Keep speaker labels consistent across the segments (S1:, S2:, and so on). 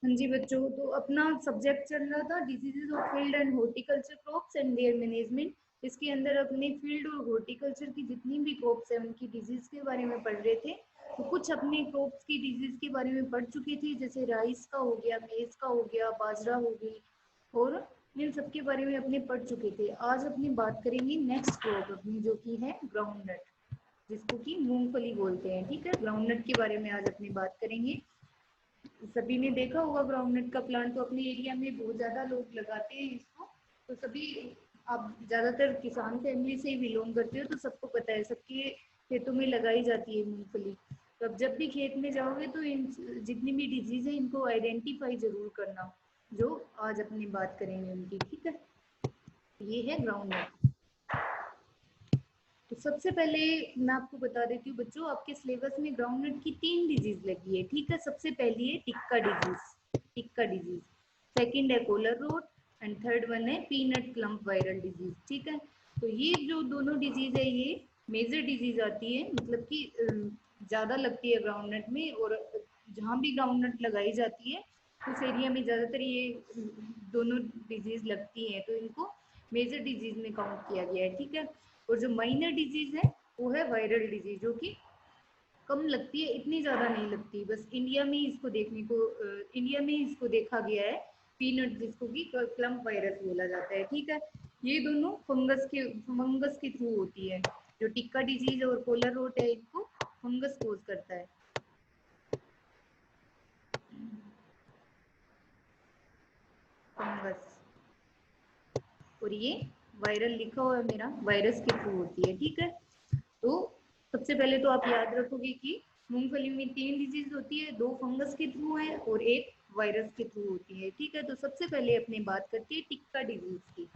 S1: हाँ जी बच्चों, तो अपना सब्जेक्ट चल रहा था diseases of field and horticulture crops and there management. इसके अंदर अपने फील्ड और हॉर्टिकल्चर की जितनी भी क्रॉप्स है उनकी डिजीज के बारे में पढ़ रहे थे। तो कुछ अपने क्रॉप्स की डिजीज के बारे में पढ़ चुके थे, जैसे राइस का हो गया, मेज का हो गया, बाजरा हो गई, और इन सब के बारे में अपने पढ़ चुके थे। आज अपनी बात करेंगे नेक्स्ट क्रॉप अपनी, जो कि है ग्राउंडनट, जिसको कि मूंगफली बोलते हैं। ठीक है, ग्राउंडनट के बारे में आज अपनी बात करेंगे। सभी ने देखा होगा ग्राउंडनट का प्लांट, तो अपने एरिया में बहुत ज्यादा लोग लगाते हैं इसको। तो सभी, आप ज्यादातर किसान फैमिली से ही बिलोंग करते हो, तो सबको पता है, सबके खेतों में लगाई जाती है मूंगफली। तो अब जब भी खेत में जाओगे तो इन जितनी भी डिजीज है इनको आइडेंटिफाई जरूर करना, जो आज अपनी बात करेंगे उनकी। ठीक है, ये है ग्राउंडनट। तो सबसे पहले मैं आपको बता देती हूँ बच्चों, आपके सिलेबस में ग्राउंडनट की 3 डिजीज लगी है। ठीक है, सबसे पहली है tikka disease, tikka disease. Second है collar rot, and third one है पीनट क्लम्प वायरल डिजीज। ठीक है, तो ये जो दोनों डिजीज है ये मेजर डिजीज आती है, मतलब कि ज्यादा लगती है ग्राउंडनट में, और जहाँ भी ग्राउंडनट लगाई जाती है उस एरिया में ज्यादातर ये दोनों डिजीज लगती है, तो इनको मेजर डिजीज में काउंट किया गया है। ठीक है, और जो माइनर डिजीज है वो है वायरल डिजीज, जो कि कम लगती है, इतनी ज्यादा नहीं लगती। बस इंडिया में इसको देखने को इंडिया में इसको देखा गया है, पीनट जिसको कि क्लम्प वायरस बोला जाता है। ठीक है, ये दोनों फंगस के थ्रू होती है। जो टिक्का डिजीज और कोलर रोट है इनको फंगस कोज करता है। फंगस, और ये वायरल लिखा हुआ है मेरा, वायरस के थ्रू होती है। ठीक है, तो सबसे पहले तो आप याद रखोगे कि मूंगफली में 3 डिजीज होती है, 2 फंगस के थ्रू है और एक वायरस के थ्रू होती है। ठीक है, तो सबसे पहले अपनी बात करते हैं टिक्का डिजीज की।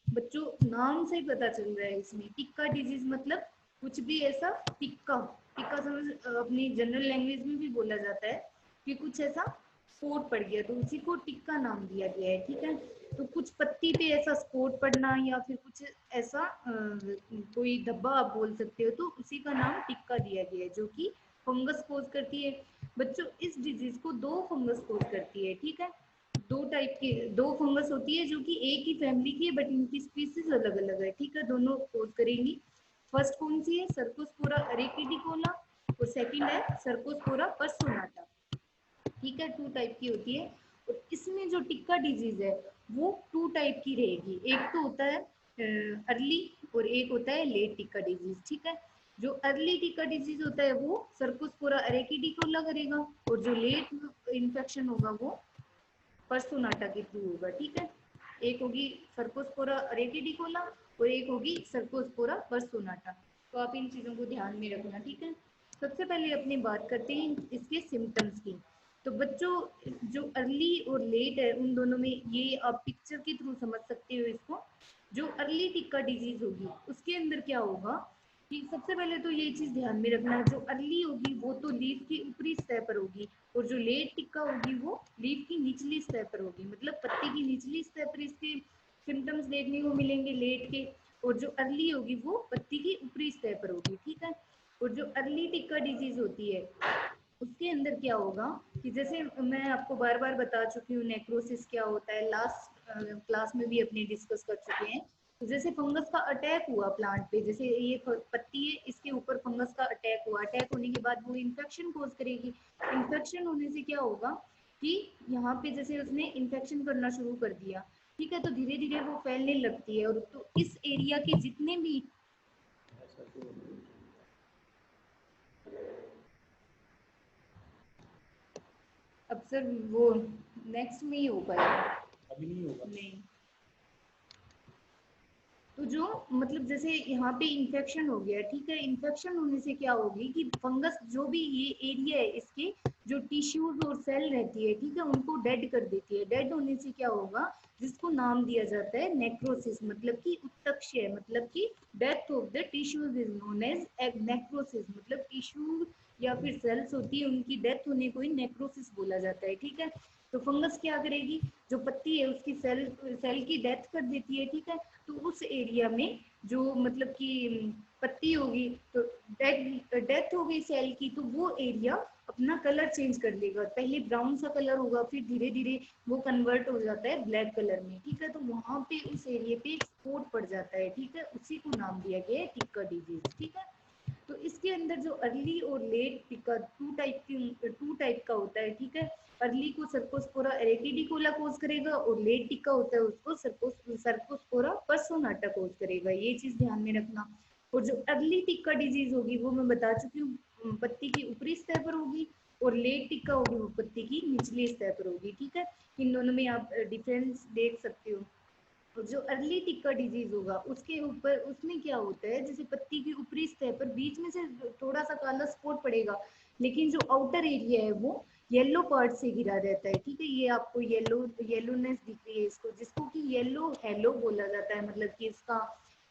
S1: बच्चों, नाम से ही पता चल रहा है इसमें, टिक्का डिजीज मतलब कुछ भी ऐसा टिक्का। टिक्का समझ, अपनी जनरल लैंग्वेज में भी बोला जाता है कि कुछ ऐसा स्पॉट पड़ गया, तो उसी को टिक्का नाम दिया गया है। ठीक है, तो कुछ पत्ती पे ऐसा स्पॉट पड़ना या फिर कुछ ऐसा कोई धब्बा आप बोल सकते हो, तो उसी का नाम टिक्का दिया गया है, जो कि फंगस कोज करती है। बच्चों, इस डिजीज को 2 फंगस कोज करती है। ठीक है, 2 टाइप की 2 फंगस होती है, जो कि एक ही फैमिली की है, बट इनकी स्पीसीज अलग अलग है। ठीक है, दोनों कोज करेंगी। फर्स्ट कौन सी है? सर्कोस्पोरा अरेकिडिकोला, और सेकंड है सर्कोस्पोरा पर्सोनाटा। ठीक है, 2 टाइप की होती है। और इसमें जो टिक्का डिजीज है वो 2 टाइप की रहेगी। एक तो होता है अर्ली, और एक होता है लेट टिक्का डिजीज। ठीक है, जो अर्ली टिक्का डिजीज होता है वो सर्कोस्पोरा अरेकिडिकोला करेगा, और जो लेट इन्फेक्शन होगा वो पर्सोनाटा के थ्रू होगा। ठीक है, एक होगी सर्कोस्पोरा रेटिडिकोला और एक होगी सर्कोस्पोरा पर्सोनाटा। तो आप इन चीजों को ध्यान में रखना। ठीक है, सबसे पहले अपनी बात करते हैं इसके सिम्टम्स की। तो बच्चों, जो अर्ली और लेट है उन दोनों में, ये आप पिक्चर के थ्रू समझ सकते हो इसको। जो अर्ली टिक्का डिजीज होगी उसके अंदर क्या होगा कि सबसे पहले तो ये चीज ध्यान में रखना, जो अर्ली होगी वो तो लीफ की ऊपरी सतह पर होगी, और जो लेट टिक्का होगी वो लीफ की निचली सतह पर होगी, मतलब पत्ती की निचली सतह पर इसके सिम्टम्स देखने को मिलेंगे लेट के। और जो अर्ली होगी वो पत्ती की ऊपरी सतह पर होगी। ठीक है, और जो अर्ली टिक्का डिजीज होती है उसके अंदर क्या होगा कि जैसे मैं आपको बार बार बता चुकी हूँ नेक्रोसिस क्या होता है, लास्ट क्लास में भी अपने डिस्कस कर चुके हैं। तो जैसे फंगस का अटैक हुआ प्लांट पे, जैसे ये पत्ती है इसके ऊपर फंगस का अटैक हुआ, अटैक होने के बाद वो इन्फेक्शन कोज करेगी। इन्फेक्शन होने से क्या होगा कि यहाँ पे जैसे उसने इन्फेक्शन करना शुरू कर दिया, ठीक है, तो धीरे धीरे वो फैलने लगती है। और तो इस एरिया के जितने भी, अब सर वो नेक्स्ट में ही हो पाएगा, अभी नहीं होगा, नहीं। तो जो मतलब जैसे यहाँ पे इन्फेक्शन हो गया, ठीक है, इन्फेक्शन होने से क्या होगी कि फंगस जो भी ये एरिया है इसके जो टिश्यूज और सेल रहती है, ठीक है, उनको डेड कर देती है। डेड होने से क्या होगा, जिसको नाम दिया जाता है नेक्रोसिस, मतलब कि उत्तक्षय, मतलब कि death of the tissues is known as necrosis, मतलब टिश्यू या फिर सेल्स होती है उनकी डेथ होने को ही नेक्रोसिस बोला जाता है। ठीक है, तो फंगस क्या करेगी, जो पत्ती है उसकी सेल सेल की डेथ कर देती है। ठीक है, तो उस एरिया में जो मतलब कि पत्ती होगी, तो डेथ हो गई सेल की, तो वो एरिया अपना कलर चेंज कर लेगा। पहले ब्राउन सा कलर होगा, फिर धीरे धीरे वो कन्वर्ट हो जाता है ब्लैक कलर में, ठीक है। तो वहां पे उस एरिया पे एक स्पॉट पड़ जाता है, ठीक है, उसी को नाम दिया गया है टिक्का डिजीज, ठीक है। तो इसके अंदर जो अर्ली और लेट टिक्का टू टाइप का होता है, ठीक है। अर्ली को सर्कोस्पोरा एरेटिडिकोला कोज करेगा और लेट टिक्का होता है उसको सर्कोस्पोरा पर्सोनाटा कोज करेगा, ये चीज ध्यान में रखना। और जो अर्ली टिक्का डिजीज होगी वो मैं बता चुकी हूँ, पत्ती की ऊपरी सतह पर होगी, और लेट टिक्का होगी वो पत्ती की निचली सतह पर होगी, ठीक है। इन दोनों में आप डिफरेंस देख सकते हो। तो जो अर्ली टिक्का डिजीज होगा उसके ऊपर, उसमें क्या होता है, जैसे पत्ती की ऊपरी सतह पर बीच में से थोड़ा सा काला स्पॉट पड़ेगा, लेकिन जो आउटर एरिया है वो येलो पार्ट से घिरा रहता है, ठीक है। ये आपको येलोनेस दिख रही है इसको, जिसको कि येलो हेलो बोला जाता है, मतलब कि इसका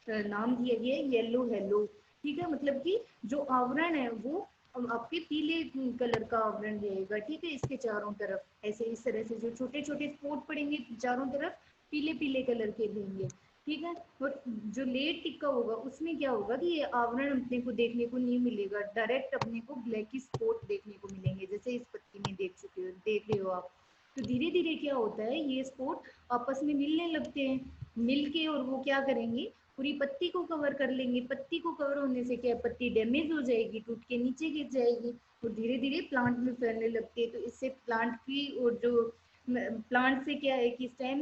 S1: नाम दिया गया है येलो हेलो, ठीक है। मतलब कि जो आवरण है वो आपके पीले कलर का आवरण रहेगा, ठीक है। इसके चारों तरफ ऐसे इस तरह से जो छोटे छोटे स्पॉट पड़ेंगे चारों तरफ पीले पीले कलर के देंगे, ठीक है। और जो लेट टिक्का होगा उसमें क्या होगा कि ये आवरण अपने को देखने को नहीं मिलेगा, डायरेक्ट अपने को ब्लैक स्पॉट देखने को मिलेंगे, जैसे इस पत्ती में देख रहे हो आप। तो धीरे धीरे क्या होता है, ये स्पॉट आपस में मिलने लगते हैं, मिलके और वो क्या करेंगे, पूरी पत्ती को कवर कर लेंगे। पत्ती को कवर होने से क्या, पत्ती डैमेज हो जाएगी, टूट के नीचे गिर जाएगी, और धीरे धीरे प्लांट में फैलने लगती है। तो इससे प्लांट की, और जो प्लांट से क्या है कि स्टेम,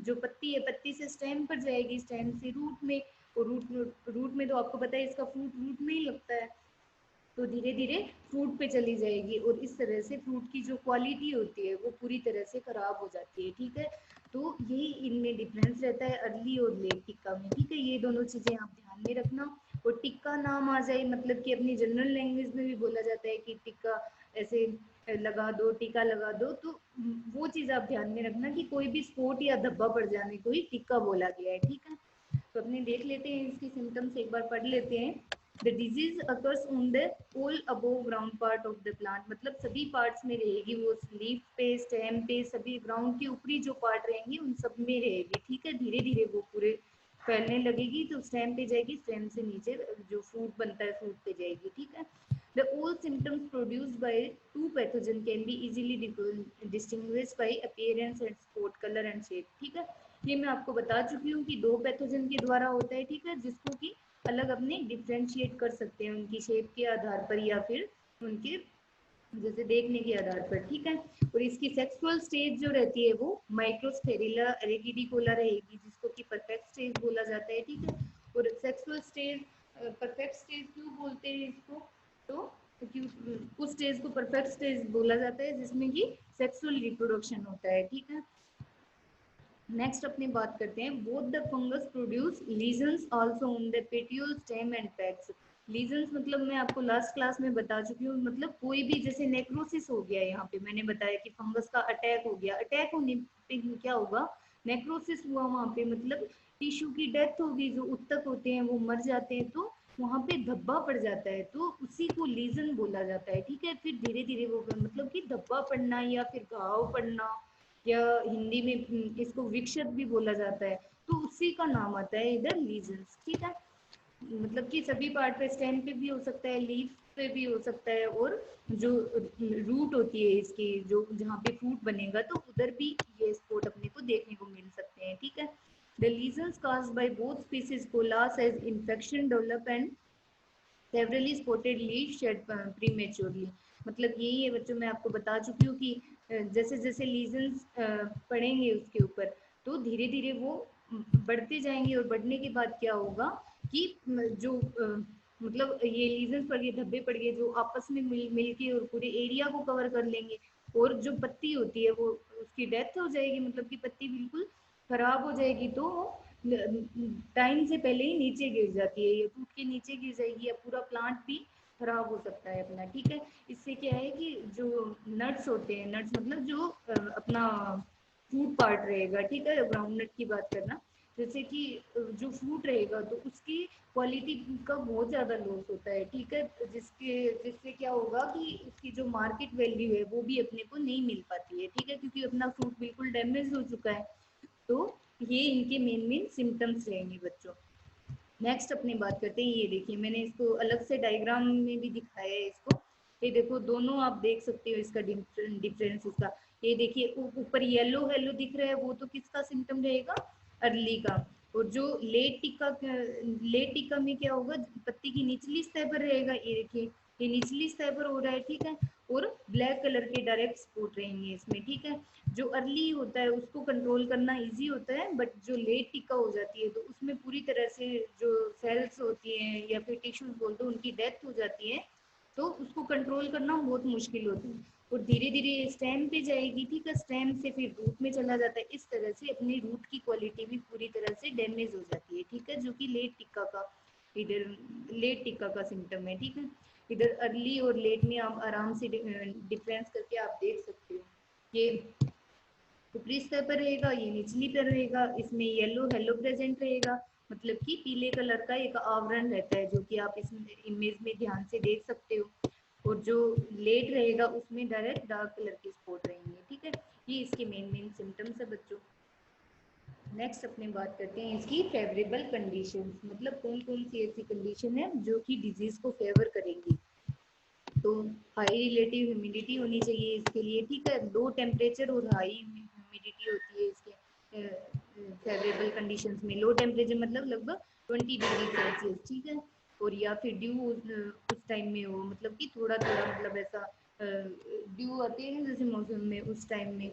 S1: जो पत्ती है पत्ती से स्टेम पर जाएगी, स्टेम से रूट में, और रूट में तो आपको पता है इसका फ्रूट रूट में ही लगता है, तो धीरे धीरे फ्रूट पे चली जाएगी, और इस तरह से फ्रूट की जो क्वालिटी होती है वो पूरी तरह से खराब हो जाती है, ठीक है। तो यही इनमें डिफरेंस रहता है अर्ली और लेट टिक्का में, ठीक है। ये दोनों चीजें आप ध्यान में रखना। और टिक्का नाम आ जाए, मतलब कि अपनी जनरल लैंग्वेज में भी बोला जाता है कि टिक्का ऐसे लगा दो, टीका लगा दो, तो वो चीज आप ध्यान में रखना कि कोई भी स्पॉट या धब्बा पड़ जाने को ही टिक्का बोला गया है, ठीक है। तो अपने देख लेते हैं इसकी सिम्टम्स, एक बार पढ़ लेते हैं। The disease occurs on the whole above ground part of the plant, मतलब सभी पार्ट्स में रहेगी वो, लीफ पे, स्टेम पे, सभी ग्राउंड के ऊपरी जो पार्ट रहेंगे उन सब में रहेगी, ठीक है। धीरे धीरे वो पूरे फैलने लगेगी, तो स्टेम पे जाएगी, स्टेम से नीचे जो फ्रूट बनता है फ्रूट पे जाएगी, ठीक है। The all symptoms produced by two pathogen can be easily distinguished by appearance and spot color and shape, ठीक है। ये मैं आपको बता चुकी हूँ कि दो पैथोजन के द्वारा होता है, ठीक है, जिसको कि अलग अपने डिफ्रेंशिएट कर सकते हैं उनकी शेप के आधार पर या फिर उनके जैसे देखने के आधार पर, ठीक है। और इसकी सेक्सुअल स्टेज जो रहती है वो माइक्रोस्टेरिला एरिडिकोला रहेगी, जिसको कि परफेक्ट स्टेज बोला जाता है, ठीक है। और सेक्सुअल स्टेज, परफेक्ट स्टेज क्यों बोलते हैं इसको, तो क्यों उस स्टेज को परफेक्ट स्टेज बोला जाता है जिसमें कि सेक्सुअल रिप्रोडक्शन होता है, ठीक है। नेक्स्ट अपनी बात करते हैं, both the fungus produce lesions also on the petiole stem and PACS. Lesions मतलब मैं आपको लास्ट क्लास में बता चुकी हूँ, मतलब कोई भी जैसे नेक्रोसिस हो गया, यहाँ पे मैंने बताया कि फंगस का अटैक हो गया, अटैक होने पे क्या होगा, नेक्रोसिस हुआ वहाँ पे, मतलब टिश्यू की डेथ होगी, जो उत्तक होते हैं वो मर जाते हैं, तो वहाँ पे धब्बा पड़ जाता है, तो उसी को लीजन बोला जाता है, ठीक है। फिर धीरे धीरे वो मतलब कि धब्बा पड़ना या फिर घाव पड़ना, या हिंदी में इसको विक्षत भी बोला जाता है, तो उसी का नाम आता है इधर लीजन्स, ठीक है। मतलब कि सभी पार्ट पे, स्टेम पे भी हो सकता है, लीफ पे भी हो सकता है, और जो रूट होती है इसकी, जो जहाँ पे फ्रूट बनेगा तो उधर भी ये स्पॉट अपने को देखने को मिल सकते हैं, ठीक है। The lesions caused by both species colas as infection develop and severally spotted leaf shed prematurely, मतलब यही है बच्चों, मैं आपको बता चुकी हूँ कि जैसे जैसे लीजन्स पड़ेंगे उसके ऊपर, तो धीरे धीरे वो बढ़ते जाएंगे, और बढ़ने के बाद क्या होगा कि जो मतलब ये लीजन्स पड़ गए, धब्बे पड़ गए, जो आपस में मिल के और पूरे एरिया को कवर कर लेंगे, और जो पत्ती होती है वो उसकी डेथ हो जाएगी, मतलब कि पत्ती बिल्कुल खराब हो जाएगी, तो टाइम से पहले ही नीचे गिर जाती है, ये टूट के नीचे गिर जाएगी, या पूरा प्लांट भी खराब हो सकता है अपना, ठीक है। इससे क्या है कि जो नट्स होते हैं, नट्स मतलब जो अपना फ्रूट पार्ट रहेगा, ठीक है, ग्राउंड नट की बात करना, जैसे कि जो फ्रूट रहेगा तो उसकी क्वालिटी का बहुत ज़्यादा लॉस होता है, ठीक है, जिससे क्या होगा कि उसकी जो मार्केट वैल्यू है वो भी अपने को नहीं मिल पाती है, ठीक है, क्योंकि अपना फ्रूट बिल्कुल डैमेज हो चुका है। तो ये इनके मेन सिम्टम्स रहेंगे बच्चों। नेक्स्ट अपनी बात करते हैं, ये देखिए मैंने इसको अलग से डायग्राम में भी दिखाया है इसको, ये देखो दोनों आप देख सकते हो इसका डिफरेंस इसका। ये देखिए ऊपर येलो येलो दिख रहा है, वो तो किसका सिम्टम रहेगा, अर्ली का। और जो लेट टिक्का में क्या होगा, पत्ती की निचली सतह पर रहेगा, ये देखिए ये निचली सतह पर हो रहा है, ठीक है। और ब्लैक कलर के डायरेक्ट स्पॉट रहेंगे इसमें, ठीक है। जो अर्ली होता है उसको कंट्रोल करना इजी होता है, बट जो लेट टिक्का हो जाती है तो उसमें पूरी तरह से जो सेल्स होती हैं या फिर टिश्यूज बोल दो उनकी डेथ हो जाती है, तो उसको कंट्रोल करना बहुत मुश्किल होता है। और धीरे धीरे स्टेम पे जाएगी, ठीक है, स्टेम से फिर रूट में चला जाता है, इस तरह से अपनी रूट की क्वालिटी भी पूरी तरह से डैमेज हो जाती है, ठीक है, जो कि लेट टिक्का का इधर लेट टिक्का का सिम्टम है, ठीक है। इधर अर्ली और लेट में आप आराम से डिफरेंस करके आप देख सकते हो। ये ऊपरी स्तर पर रहेगा, ये निचली पर रहेगा, इसमें येलो येलो प्रेजेंट रहेगा, मतलब कि पीले कलर का एक आवरण रहता है, जो कि आप इस इमेज में ध्यान से देख सकते हो। और जो लेट रहेगा उसमें डायरेक्ट डार्क कलर के स्पॉट रहेंगे, ठीक है। ये इसके मेन मेन सिम्टम्स है बच्चों। नेक्स्ट अपने बात करते हैं इसकी फेवरेबल कंडीशंस, मतलब कौन कौन सी ऐसी कंडीशन है जो कि डिजीज को फेवर करेंगी। तो हाई रिलेटिव ह्यूमिडिटी होनी चाहिए इसके लिए, ठीक है, लो टेम्परेचर और हाई ह्यूमिडिटी होती है इसके फेवरेबल कंडीशंस में। लो टेम्परेचर मतलब लगभग 20 डिग्री सेल्सियस, ठीक है। और या फिर ड्यू उस टाइम में हो, मतलब कि थोड़ा थोड़ा, मतलब ऐसा ड्यू आते हैं जैसे मौसम में, उस टाइम में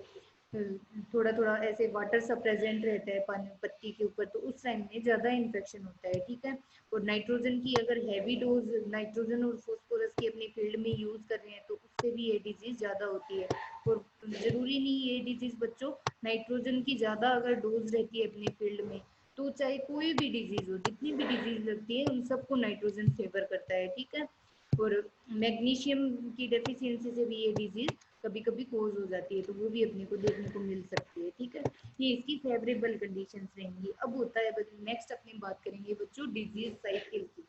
S1: थोड़ा थोड़ा ऐसे वाटर सा प्रेजेंट रहता है पानी पत्ती के ऊपर, तो उस टाइम में ज़्यादा इन्फेक्शन होता है, ठीक है। और नाइट्रोजन की अगर हैवी डोज नाइट्रोजन और फॉस्फोरस की अपने फील्ड में यूज़ कर रहे हैं तो उससे भी ये डिजीज़ ज़्यादा होती है। और ज़रूरी नहीं ये डिजीज़ बच्चों, नाइट्रोजन की ज़्यादा अगर डोज रहती है अपने फील्ड में, तो चाहे कोई भी डिजीज़ हो, जितनी भी डिजीज़ लगती है उन सबको नाइट्रोजन फेवर करता है, ठीक है। और मैग्नीशियम की डेफिशिएंसी से भी ये डिजीज़ कभी कभी कोज हो जाती है, तो वो भी अपने को देखने को मिल सकती है, ठीक है। ये इसकी फेवरेबल कंडीशंस रहेंगी। अब होता है नेक्स्ट अपनी बात करेंगे बच्चों डिजीज साइकिल की,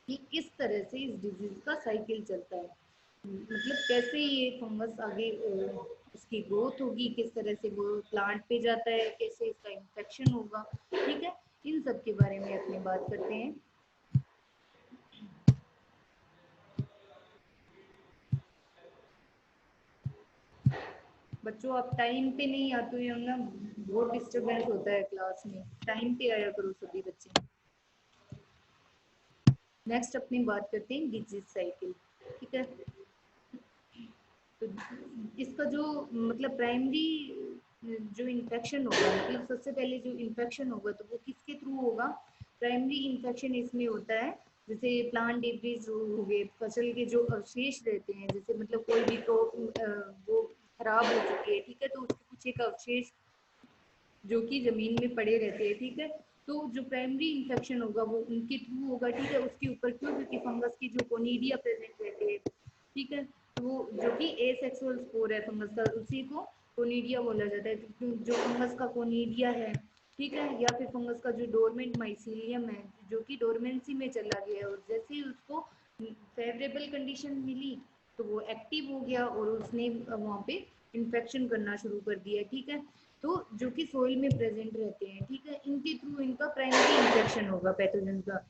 S1: कि किस तरह से इस डिजीज का साइकिल चलता है, मतलब कैसे ये फंगस आगे उसकी ग्रोथ होगी, किस तरह से वो प्लांट पे जाता है, कैसे इसका इन्फेक्शन होगा, ठीक है। इन सब के बारे में अपनी बात करते हैं। बच्चों आप टाइम पे नहीं आते हो ना, बहुत डिस्टरबेंस होता है क्लास में, टाइम पे आया करो सभी बच्चे। नेक्स्ट अपनी बात करते हैं डिजीज साइकिल, ठीक है। तो इसका जो मतलब प्राइमरी जो इन्फेक्शन होगा, मतलब सबसे पहले जो इन्फेक्शन होगा तो वो किसके थ्रू होगा, प्राइमरी इन्फेक्शन इसमें होता है जैसे प्लांट डिब्रीज हो गए, फसल के जो अवशेष रहते हैं, जैसे मतलब कोई भी तो वो खराब हो चुकी है, ठीक है, तो उसके कुछ एक अवशेष जो कि जमीन में पड़े रहते हैं, ठीक है। तो जो प्राइमरी इन्फेक्शन होगा वो उनके थ्रू होगा, ठीक है, उसके ऊपर क्यों, क्योंकि फंगस की जो कोनीडिया प्रेजेंट रहते हैं, ठीक है, तो वो जो कि एसेक्सुअल स्पोर है फंगस का, उसी को कोनीडिया बोला जाता है। तो जो फंगस का कोनीडिया है, ठीक है, या फिर फंगस का जो डोरमेंट माइसीलियम है जो कि डोरमेंसी में चला गया, और जैसे ही उसको फेवरेबल कंडीशन मिली तो वो एक्टिव हो गया और उसने वहाँ पे इन्फेक्शन करना शुरू कर दिया, ठीक है। तो जो कि सोइल में प्रेजेंट रहते हैं, ठीक है, इनके थ्रू इनका प्राइमरी इन्फेक्शन होगा पैथोजन का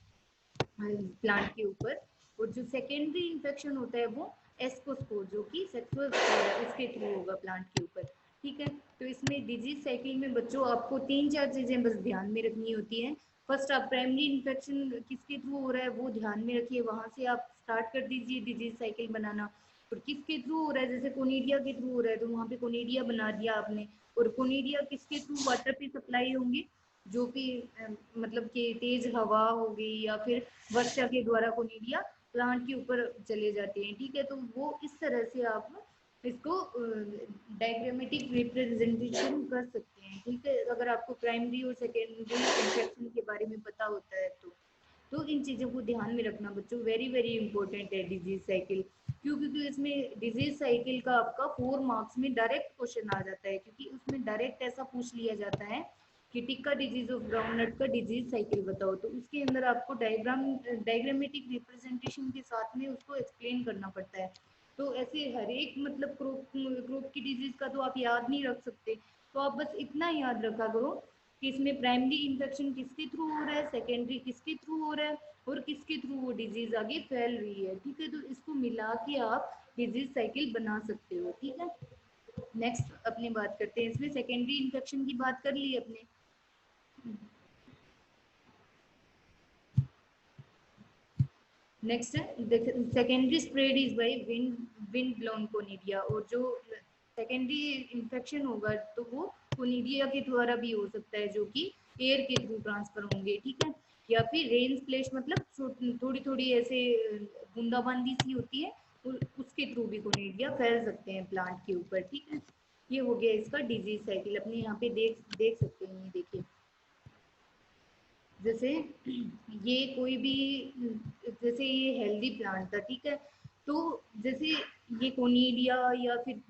S1: प्लांट के ऊपर। और जो सेकेंडरी इन्फेक्शन होता है वो एस्कोस्पोर जो कि सेक्सुअल स्पोर है उसके थ्रू होगा प्लांट के ऊपर, ठीक है। तो इसमें डिजीज साइकिल में बच्चों आपको 3-4 चीजें बस ध्यान में रखनी होती है। फर्स्ट आप प्राइमरी इन्फेक्शन किसके थ्रू हो रहा है वो ध्यान में रखिए, वहां से आप स्टार्ट कर दीजिए डिजीज साइकिल बनाना। और किसके थ्रू हो रहा है, जैसे कोनीडिया के थ्रू हो रहा है तो वहां पे कोनीडिया बना दिया आपने। और कोनीडिया किसके थ्रू वाटर पे सप्लाई होंगे, जो कि मतलब कि तेज हवा हो गई या फिर वर्षा के द्वारा कोनीडिया प्लांट के ऊपर चले जाते हैं, ठीक है। तो वो इस तरह से आप इसको डायग्रामेटिक रिप्रेजेंटेशन कर सकते हैं, ठीक है, अगर आपको प्राइमरी और सेकेंडरी इन्फेक्शन के बारे में पता होता है तो इन चीज़ों को ध्यान में रखना बच्चों, वेरी वेरी इंपॉर्टेंट है डिजीज साइकिल। क्यों, क्योंकि इसमें डिजीज साइकिल का आपका 4 मार्क्स में डायरेक्ट क्वेश्चन आ जाता है, क्योंकि उसमें डायरेक्ट ऐसा पूछ लिया जाता है कि टिक्का डिजीज ऑफ ग्राउंडनट का डिजीज साइकिल बताओ, तो उसके अंदर आपको डायग्रामेटिक रिप्रेजेंटेशन के साथ में उसको एक्सप्लेन करना पड़ता है। तो ऐसे हर एक मतलब क्रॉप की डिजीज का तो आप याद नहीं रख सकते, तो आप बस इतना याद रखा करो कि इसमें प्राइमरी इन्फेक्शन किसके थ्रू हो रहा है, सेकेंडरी किसके थ्रू हो रहा है और किसके थ्रू वो डिजीज आगे फैल रही है। ठीक है, तो इसको मिला के आप डिजीज साइकिल बना सकते हो। ठीक है, नेक्स्ट अपने बात करते हैं, इसमें सेकेंडरी इन्फेक्शन की बात कर ली अपने। नेक्स्ट है secondary spread is by wind blown conidia, और जो सेकेंडरी इन्फेक्शन होगा तो वो कोनिडिया के द्वारा भी हो सकता है, जो कि एयर के थ्रू ट्रांसफर होंगे। ठीक है, या फिर रेन स्प्लैश, मतलब थोड़ी थोड़ी ऐसे बूंदाबांदी सी होती है, उसके थ्रू भी कोनिडिया फैल सकते हैं प्लांट के ऊपर। ठीक है, ये हो गया इसका डिजीज साइकिल। अपने यहाँ पे देख देख सकते हैं, ये देखिए, जैसे ये कोई भी, जैसे ये हेल्दी प्लांट था। ठीक है, तो जैसे ये कोनीडिया या फिर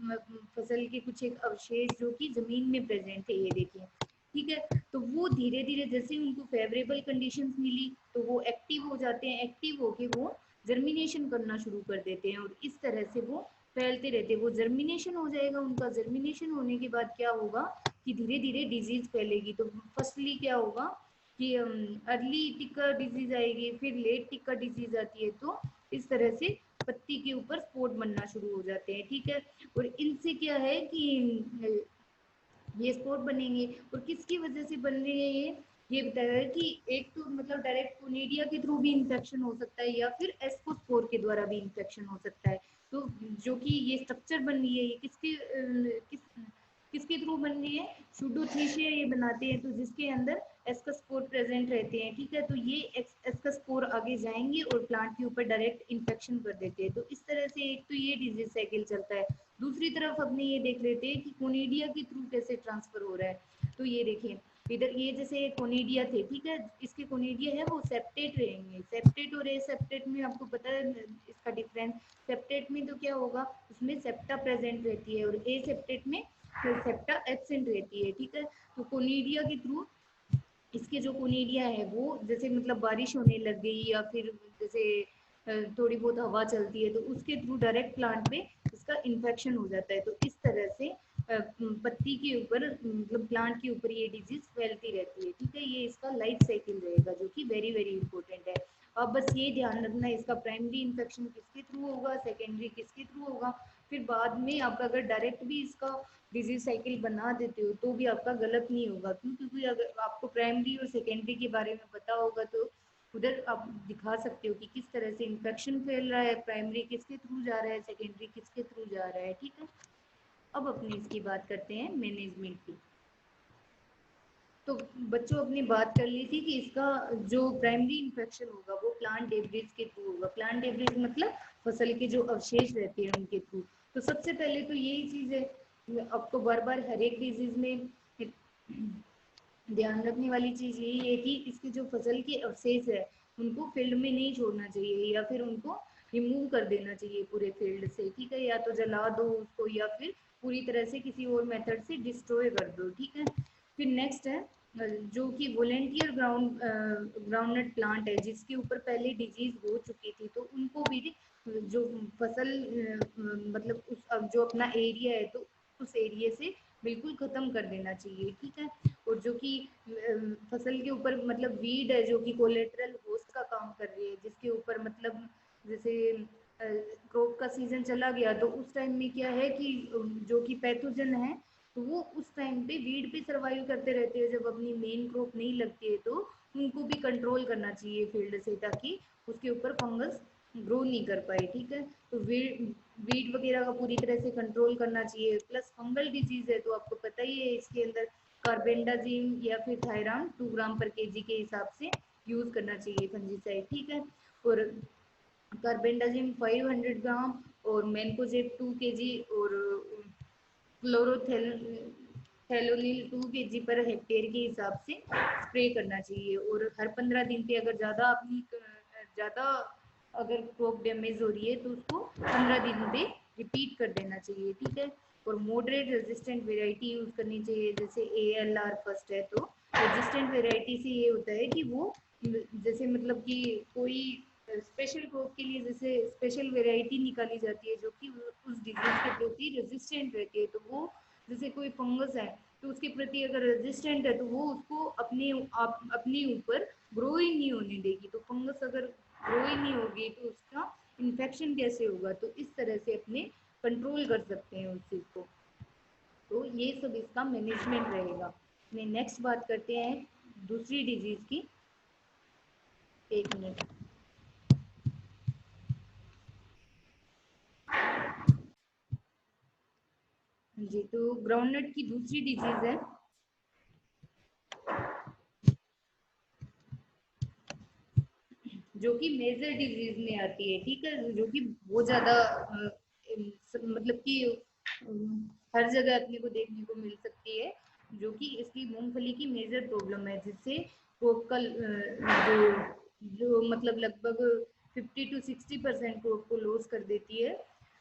S1: फसल के कुछ एक अवशेष जो कि जमीन में प्रेजेंट है, ये देखिए। ठीक है, तो वो धीरे धीरे जैसे उनको फेवरेबल कंडीशंस मिली तो वो एक्टिव हो जाते हैं, एक्टिव होके वो जर्मिनेशन करना शुरू कर देते हैं, और इस तरह से वो फैलते रहते हैं। वो जर्मिनेशन हो जाएगा उनका, जर्मिनेशन होने के बाद क्या होगा कि धीरे धीरे डिजीज फैलेगी। तो फर्स्टली क्या होगा कि अर्ली टिक्का डिजीज आएगी, फिर लेट टिक्का डिजीज आती है, तो इस तरह से पत्ती के ऊपर स्पॉट बनना शुरू हो जाते हैं। ठीक है, और इनसे क्या है कि ये स्पॉट बनेंगे, और किसकी वजह से बन रहे हैं ये बताया है कि एक तो मतलब डायरेक्ट कोनिडिया के थ्रू भी इन्फेक्शन हो सकता है, या फिर एस्कोस्पोर के द्वारा भी इन्फेक्शन हो सकता है। तो जो कि ये स्ट्रक्चर बन रही है, ये किसके थ्रू बन रही है, सुडोथीसिया ये बनाते हैं, तो जिसके अंदर एस्कोस्पोर प्रेजेंट रहते हैं। ठीक है, तो ये एस्कोस्पोर आगे जाएंगे और प्लांट के ऊपर डायरेक्ट इन्फेक्शन कर देते हैं। तो इस तरह से एक तो ये डिजीज साइकिल चलता है। दूसरी तरफ अपने ये देख लेते हैं कि कोनिडिया के थ्रू कैसे ट्रांसफर हो रहा है। तो ये देखिए, इधर ये जैसे कोनिडिया थे। ठीक है, इसके कोनिडिया है वो सेप्टेट रहेंगे, सेप्टेट और एसेप्टेट में आपको पता है इसका डिफरेंस। सेप्टेट में तो क्या होगा, उसमें सेप्टा प्रेजेंट रहती है, और एसेप्टेट में सेप्टा एब्सेंट रहती है। ठीक है, तो कोनिडिया के थ्रू इसके जो कोनिडिया है वो जैसे मतलब बारिश होने लग गई, या फिर जैसे थोड़ी बहुत हवा चलती है, तो उसके थ्रू डायरेक्ट प्लांट पे इसका इन्फेक्शन हो जाता है। तो इस तरह से पत्ती के ऊपर मतलब प्लांट के ऊपर ये डिजीज फैलती रहती है। ठीक है, ये इसका लाइफ साइकिल रहेगा, जो कि वेरी वेरी इंपॉर्टेंट है। अब बस ये ध्यान रखना, इसका प्राइमरी इन्फेक्शन किसके थ्रू होगा, सेकेंडरी किसके थ्रू होगा। फिर बाद में आप अगर डायरेक्ट भी इसका डिजीज साइकिल बना देते हो तो भी आपका गलत नहीं होगा, क्यों? क्योंकि अगर आपको प्राइमरी और सेकेंडरी के बारे में पता होगा तो उधर आप दिखा सकते हो कि किस तरह से इन्फेक्शन फैल रहा है, प्राइमरी किसके थ्रू जा रहा है, सेकेंडरी किसके थ्रू जा रहा है। ठीक है, अब अपने इसकी बात करते हैं मैनेजमेंट की। तो बच्चों अपनी बात कर ली थी कि इसका जो प्राइमरी इन्फेक्शन होगा वो प्लांट डेब्रिज के थ्रू होगा। प्लांट डेब्रिज मतलब फसल के जो अवशेष रहते हैं उनके थ्रू। तो सबसे पहले तो यही चीज़ है, आपको बार बार हर एक डिजीज में ध्यान रखने वाली चीज़ यही है कि इसके जो फसल के अवशेष है उनको फील्ड में नहीं छोड़ना चाहिए, या फिर उनको रिमूव कर देना चाहिए पूरे फील्ड से। ठीक है, या तो जला दो उसको, या फिर पूरी तरह से किसी और मेथड से डिस्ट्रॉय कर दो। ठीक है, फिर नेक्स्ट है जो कि वॉलेंटियर ग्राउंडनट प्लांट है, जिसके ऊपर पहले डिजीज हो चुकी थी, तो उनको भी जो फसल मतलब उस अब जो अपना एरिया है तो उस एरिया से बिल्कुल खत्म कर देना चाहिए। ठीक है, और जो कि फसल के ऊपर मतलब वीड है जो कि कोलेटरल होस्ट का काम कर रही है, जिसके ऊपर मतलब जैसे क्रॉप का सीजन चला गया तो उस टाइम में क्या है कि जो कि पैथोजन है तो वो उस टाइम पे वीड पे सर्वाइव करते रहते हैं। जब अपनी मेन क्रॉप नहीं लगती है तो उनको भी कंट्रोल करना चाहिए फील्ड से, ताकि उसके ऊपर फंगस ग्रो नहीं कर पाए। ठीक है, तो वीड वगैरह का पूरी तरह से कंट्रोल करना चाहिए। प्लस फंगल डिजीज है तो आपको पता ही है इसके अंदर कार्बेंडाजिम या फिर थायराम 2 ग्राम पर केजी के हिसाब से यूज करना चाहिए फंजीसाइड। ठीक है, और कार्बेंडाजिम 500 ग्राम और मैनकोजेब 2 kg और क्लोरोथेलोनिल 2 kg पर हेक्टेयर के हिसाब से स्प्रे करना चाहिए। और हर 15 दिन पे अगर ज़्यादा अगर क्रॉप डैमेज हो रही है तो उसको 15 दिन पे रिपीट कर देना चाहिए। ठीक है, और मॉडरेट रेजिस्टेंट वेराइटी यूज़ करनी चाहिए, जैसे ALR फर्स्ट है। तो रेजिस्टेंट वेराइटी से ये होता है कि वो जैसे मतलब कि कोई स्पेशल क्रॉप के लिए जैसे स्पेशल वेराइटी निकाली जाती है जो कि उस डिजीज के प्रति रेजिस्टेंट रहती है। तो वो जैसे कोई फंगस है तो उसके प्रति अगर रेजिस्टेंट है तो वो उसको अपने ऊपर ग्रो ही नहीं होने देगी। तो फंगस अगर ग्रो ही नहीं होगी तो उसका इन्फेक्शन कैसे होगा। तो इस तरह से अपने कंट्रोल कर सकते हैं उस चीज़ को। तो ये सब इसका मैनेजमेंट रहेगा। नेक्स्ट बात करते हैं दूसरी डिजीज की। एक मिनट। जी, तो ग्राउंडनट की दूसरी डिजीज है जो कि मेजर डिजीज में आती है, ठीक है, जो कि बहुत ज्यादा मतलब कि हर जगह अपने को देखने को मिल सकती है, जो कि इसकी मूंगफली की मेजर प्रॉब्लम है, जिससे क्रॉप का जो जो मतलब लगभग 50 to 60% क्रॉप को लॉस कर देती है।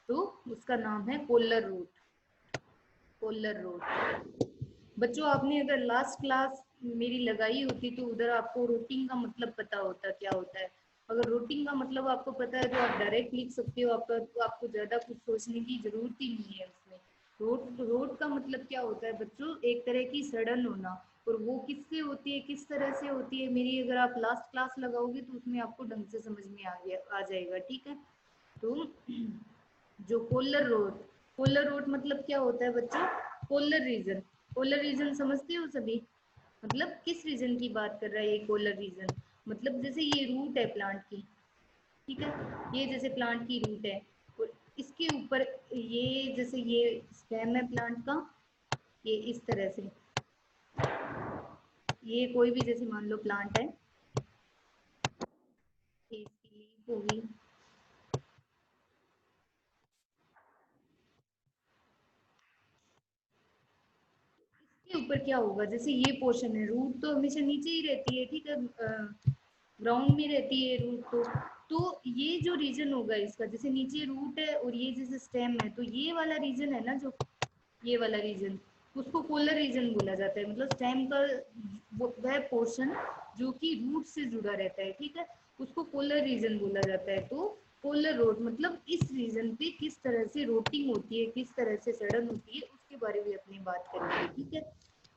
S1: तो उसका नाम है कोलर रूट। Collar root. बच्चों, आपने अगर लास्ट क्लास मेरी लगाई होती तो उधर आपको रूटिंग का मतलब पता होता क्या होता है। अगर रूटिंग का मतलब आपको पता है तो आप डायरेक्ट लिख सकते हो, आपका तो आपको ज़्यादा कुछ सोचने की ज़रूरत ही नहीं है उसमें। रोट रोट का मतलब क्या होता है बच्चों, एक तरह की सड़न होना। और वो किससे होती है, किस तरह से होती है, मेरी अगर आप लास्ट क्लास लगाओगे तो उसमें आपको ढंग से समझ में आ जाएगा, ठीक है। तो जो पोलर रोट मतलब क्या होता है बच्चों, पोलर रीजन। पोलर रीजन समझते हो सभी, मतलब किस रीजन की बात कर रहा है ये पोलर रीजन। मतलब जैसे ये रूट है प्लांट की, ठीक है, ये जैसे प्लांट की रूट है और इसके ऊपर ये जैसे ये स्टेम है प्लांट का, ये इस तरह से, ये कोई भी जैसे मान लो प्लांट है, ये इसकी लीफ होगी, इसके ऊपर क्या होगा, जैसे ये पोर्शन है, रूट तो हमेशा नीचे ही रहती है, ठीक है, ग्राउंड में रहती है रूट तो ये जो रीजन होगा इसका, जैसे नीचे रूट है और ये जैसे स्टेम है, तो ये वाला रीजन है ना, जो ये वाला रीजन, उसको पोलर रीजन बोला जाता है। मतलब स्टेम का वह पोर्शन जो कि रूट से जुड़ा रहता है, ठीक है, उसको पोलर रीजन बोला जाता है। तो पोलर रोड मतलब इस रीजन पे किस तरह से रोटिंग होती है, किस तरह से सड़न होती है, उसके बारे में अपनी बात करेंगे, ठीक है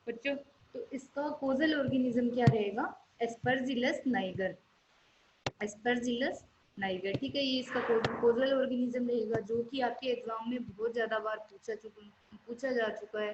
S1: बच्चों। तो इसका कोजल ऑर्गेनिज्म क्या रहेगा, एस्परजिलस नाइगर। एस्परजिलस नाइगर, ठीक है, ये इसका कोजल ऑर्गेनिज्म रहेगा, जो कि आपके एग्जाम में बहुत ज्यादा बार पूछा जा चुका है।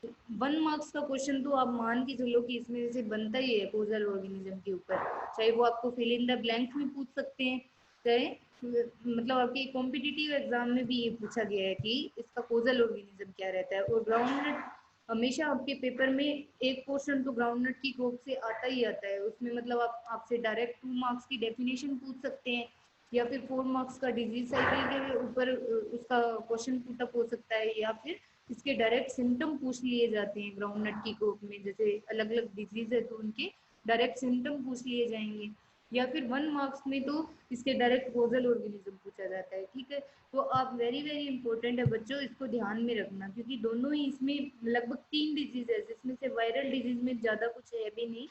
S1: 1 मार्क्स का क्वेश्चन तो आप मान के चलो कि इसमें से बनता ही है कोजल ऑर्गेनिज्म के ऊपर, चाहे वो आपको फिल इन द ब्लैंक में पूछ सकते हैं, चाहे मतलब आपके कॉम्पिटिटिव एग्जाम में भी ये पूछा गया है कि इसका कोजल ऑर्गेनिज्म क्या रहता है। और ग्राउंड हमेशा आपके पेपर में एक पोर्शन तो ग्राउंडनट की ग्रोथ से आता ही आता है, उसमें मतलब आप आपसे डायरेक्ट 2 मार्क्स की डेफिनेशन पूछ सकते हैं, या फिर 4 मार्क्स का डिजीज साइकिल के ऊपर उसका क्वेश्चन पुटअप हो सकता है, या फिर इसके डायरेक्ट सिम्टम पूछ लिए जाते हैं ग्राउंडनट की ग्रोथ में, जैसे अलग अलग डिजीज है तो उनके डायरेक्ट सिम्टम पूछ लिए जाएंगे, या फिर 1 मार्क्स में तो इसके डायरेक्ट कोजल ऑर्गेनिज्म पूछा जाता है, ठीक है। तो आप वेरी वेरी इंपॉर्टेंट है बच्चों, इसको ध्यान में रखना, क्योंकि दोनों ही इसमें लगभग 3 डिजीज है, जिसमें से वायरल डिजीज में ज़्यादा कुछ है भी नहीं।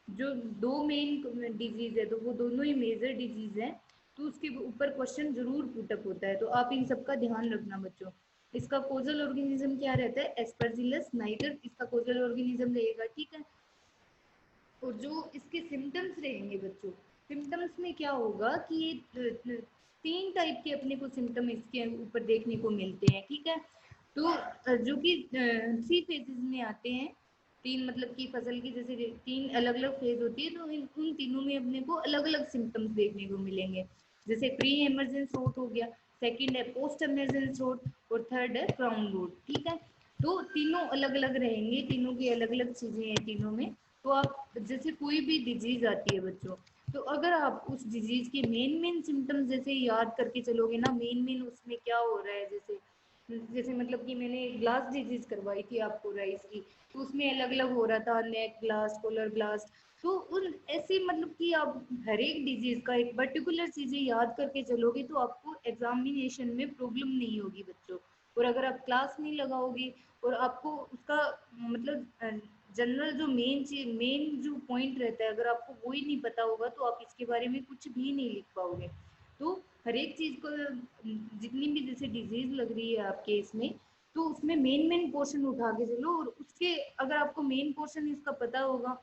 S1: जो 2 मेन डिजीज है तो वो दोनों ही मेजर डिजीज है, तो उसके ऊपर क्वेश्चन जरूर पुटअप होता है, तो आप इन सब का ध्यान रखना बच्चों। इसका कोजल ऑर्गेनिज्म क्या रहता है, एस्परजिलस नाइगर इसका कोजल ऑर्गेनिज्म रहेगा, ठीक है। और जो इसके सिम्टम्स रहेंगे बच्चों, सिम्टम्स में क्या होगा कि ये 3 टाइप के अपने को सिम्टम इसके ऊपर देखने को मिलते हैं, ठीक है। तो जो कि 3 फेजेस में आते हैं, 3 मतलब कि फसल की जैसे 3 अलग अलग फेज होती है, तो उन तीनों में अपने को अलग अलग सिम्टम्स देखने को मिलेंगे। जैसे प्री इमरजेंस रोट हो गया, सेकंड है पोस्ट इमरजेंस रोट, और थर्ड है क्राउन रोट, ठीक है। तो तीनों अलग अलग रहेंगे, तीनों की अलग अलग चीजें हैं तीनों में। तो आप जैसे कोई भी डिजीज आती है बच्चों, तो अगर आप उस डिजीज के मेन मेन सिम्टम्स जैसे याद करके चलोगे ना, मेन मेन उसमें क्या हो रहा है, जैसे जैसे मतलब कि मैंने ग्लास डिजीज करवाई थी आपको राइस की, तो उसमें अलग अलग हो रहा था, नेक ग्लास, कोलर ग्लास, तो उन ऐसे मतलब कि आप हर एक डिजीज का एक पर्टिकुलर चीजें याद करके चलोगे तो आपको एग्जामिनेशन में प्रॉब्लम नहीं होगी बच्चों। और अगर आप क्लास नहीं लगाओगे और आपको उसका मतलब जनरल जो मेन जो पॉइंट रहता है, अगर आपको वो ही नहीं पता होगा तो आप इसके बारे में कुछ भी नहीं लिख पाओगे। तो हर एक चीज को जितनी भी जैसे डिजीज लग रही है आपके इसमें, तो उसमें मेन पोर्शन उठा के चलो, और उसके अगर आपको मेन पोर्शन इसका पता होगा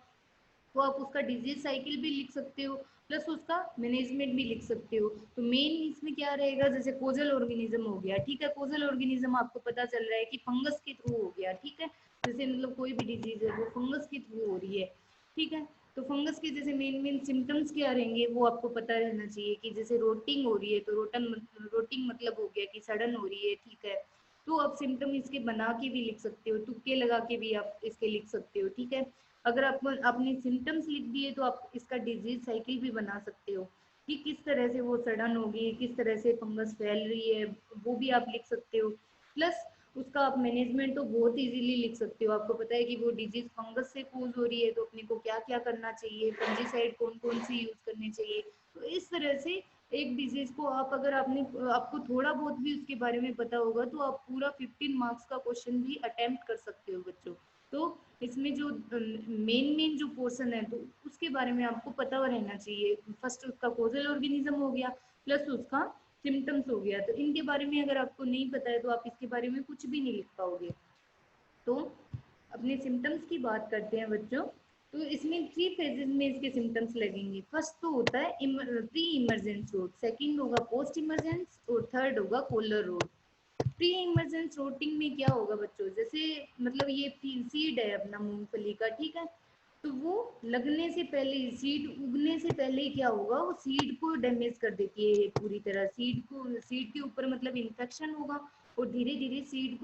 S1: तो आप उसका डिजीज साइकिल भी लिख सकते हो, प्लस उसका मैनेजमेंट भी लिख सकते हो। तो मेन इसमें क्या रहेगा, जैसे कोजल ऑर्गेनिज्म हो गया, ठीक है, कोजल ऑर्गेनिज्म आपको पता चल रहा है कि फंगस के थ्रू हो गया, ठीक है, जैसे मतलब कोई भी डिजीज है वो फंगस के थ्रू हो रही है, ठीक है। तो फंगस के जैसे मेन सिम्टम्स क्या रहेंगे वो आपको पता रहना चाहिए, कि जैसे रोटिंग हो रही है तो रोटिंग मतलब हो गया कि सड़न हो रही है, ठीक है। तो आप सिम्टम इसके बना के भी लिख सकते हो, तुक्के लगा के भी आप इसके लिख सकते हो, ठीक है। अगर आपको आपने सिम्टम्स लिख दिए तो आप इसका डिजीज साइकिल भी बना सकते हो, कि किस तरह से वो सड़न होगी, किस तरह से फंगस फैल रही है, वो भी आप लिख सकते हो। प्लस उसका आप मैनेजमेंट तो बहुत इजीली लिख सकते हो, आपको पता है कि वो डिजीज फंगस से कोज हो रही है तो अपने को क्या क्या करना चाहिए, फंजीसाइड कौन कौन सी यूज करनी चाहिए। तो इस तरह से एक डिजीज को आप अगर आपको थोड़ा बहुत भी उसके बारे में पता होगा तो आप पूरा 15 मार्क्स का क्वेश्चन भी अटेम्प्ट कर सकते हो बच्चों। तो इसमें जो मेन जो पोर्शन है तो उसके बारे में आपको पता रहना चाहिए। फर्स्ट उसका कोजल ऑर्गेनिज्म हो गया, प्लस उसका सिम्टम्स हो गया। तो इनके बारे में अगर आपको नहीं पता है तो आप इसके बारे में कुछ भी नहीं लिख पाओगे। तो अपने सिम्टम्स की बात करते हैं बच्चों। तो इसमें 3 फेजेस में इसके सिम्टम्स लगेंगे। फर्स्ट तो होता है प्री इमरजेंस रोड, सेकंड होगा पोस्ट इमरजेंस, और थर्ड होगा कोलर रोड। प्री इमरजेंस रोटिंग में क्या होगा बच्चों, जैसे मतलब ये सीड है अपना मूंगफली का, ठीक है। तो वो लगने से पहले, सीड उगने से पहले ही क्या होगा, वो सीड को डैमेज कर देती है पूरी तरह, सीड के ऊपर मतलब इन्फेक्शन होगा, और धीरे धीरे सीड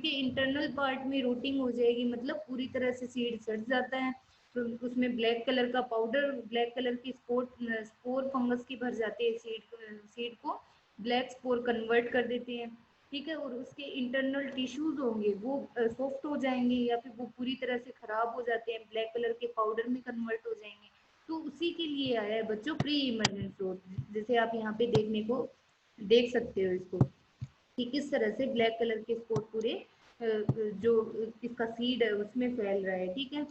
S1: के इंटरनल पार्ट में रोटिंग हो जाएगी, मतलब पूरी तरह से सीड सड़ जाता है। तो उसमें ब्लैक कलर का पाउडर, ब्लैक कलर की स्पोर फंगस की भर जाती है, सीड को ब्लैक स्पोर कन्वर्ट कर देते हैं, ठीक है। और उसके इंटरनल टिश्यूज होंगे वो सॉफ्ट हो जाएंगे, या फिर वो पूरी तरह से खराब हो जाते हैं, ब्लैक कलर के पाउडर में कन्वर्ट हो जाएंगे। तो उसी के लिए आया है बच्चों प्री इमरजेंस रोग, जैसे आप यहाँ पे देखने को देख सकते हो इसको, कि किस तरह से ब्लैक कलर के स्पॉट पूरे जो इसका सीड है उसमें फैल रहा है, ठीक है।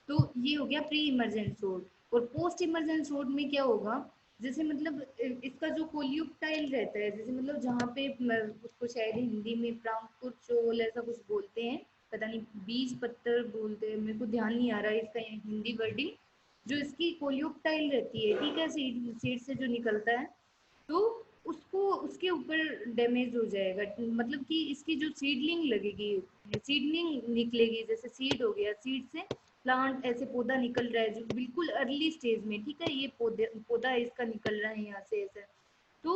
S1: तो ये हो गया प्री इमरजेंस रोड। और पोस्ट इमरजेंस रोड में क्या होगा, जैसे मतलब इसका जो कोल्यूक्टाइल रहता है, जैसे मतलब जहाँ पे उसको शायद हिंदी में प्रांकुर चोल ऐसा कुछ बोलते हैं, पता नहीं, बीज पत्तर बोलते हैं, मेरे को ध्यान नहीं आ रहा है इसका हिंदी वर्डिंग। जो इसकी कोल्यूक्टाइल रहती है, ठीक है, सीड से जो निकलता है, तो उसको उसके ऊपर डैमेज हो जाएगा, मतलब कि इसकी जो सीडलिंग लगेगी, सीडलिंग निकलेगी, जैसे सीड हो गया, सीड से प्लांट ऐसे पौधा निकल रहा है जो बिल्कुल अर्ली स्टेज में, ठीक है, ये पौधा इसका निकल रहा है यहाँ से ऐसे। तो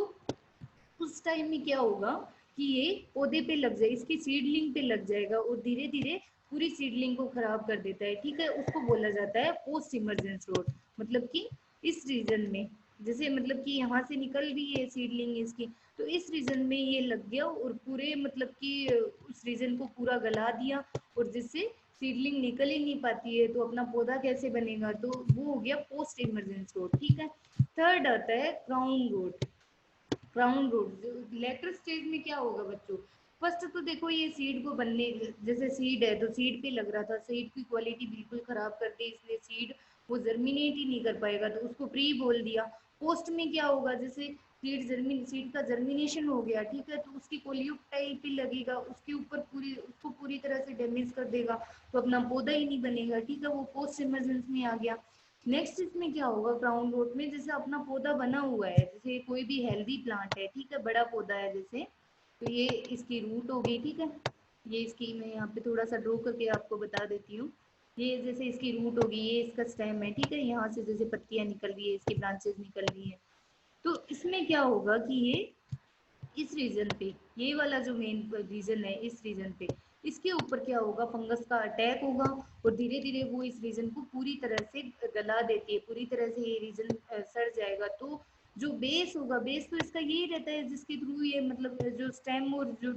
S1: उस टाइम में क्या होगा कि ये पौधे पे लग जाए, इसकी सीडलिंग पे लग जाएगा, और धीरे धीरे पूरी सीडलिंग को खराब कर देता है, ठीक है। उसको बोला जाता है पोस्ट इमरजेंस रोड, मतलब कि इस रीजन में, जैसे मतलब कि यहाँ से निकल रही है सीडलिंग इसकी, तो इस रीजन में ये लग गया और पूरे मतलब कि उस रीजन को पूरा गला दिया, और जिससे सीडलिंग निकल ही नहीं पाती है, तो अपना पौधा कैसे बनेगा, तो वो हो गया पोस्ट इमरजेंस रोड, ठीक है। थर्ड आता है crown root. Crown root later stage में क्या होगा बच्चों, फर्स्ट तो देखो ये सीड को बनने, जैसे सीड है तो सीड पे लग रहा था, सीड की क्वालिटी बिल्कुल खराब कर दी, इसलिए सीड वो जर्मिनेट ही नहीं कर पाएगा, तो उसको प्री बोल दिया। पोस्ट में क्या होगा, जैसे सीड का जर्मिनेशन हो गया, ठीक है, तो उसकी कोल्यूक्टाइल पे लगेगा, उसके ऊपर उसको पूरी तरह से डैमेज कर देगा, तो अपना पौधा ही नहीं बनेगा, ठीक है, वो पोस्ट इमरजेंस में आ गया। नेक्स्ट इसमें क्या होगा क्राउन रोट में, जैसे अपना पौधा बना हुआ है, जैसे कोई भी हेल्दी प्लांट है, ठीक है, बड़ा पौधा है जैसे, तो ये इसकी रूट होगी, ठीक है। ये इसकी मैं यहाँ पे थोड़ा सा ड्रॉ करके आपको बता देती हूँ। ये जैसे इसकी रूट होगी, ये इसका स्टेम है, ठीक है, यहाँ से जैसे पत्तियां निकल रही है, इसकी ब्रांचेस निकल रही है। तो इसमें क्या होगा कि ये इस रीजन पे, ये वाला जो मेन रीजन है, इस रीजन पे इसके ऊपर क्या होगा, फंगस का अटैक होगा, और धीरे धीरे वो इस रीजन को पूरी तरह से गला देती है, पूरी तरह से ये रीजन सड़ जाएगा। तो जो बेस होगा, बेस तो इसका यही रहता है जिसके थ्रू ये मतलब जो स्टेम और जो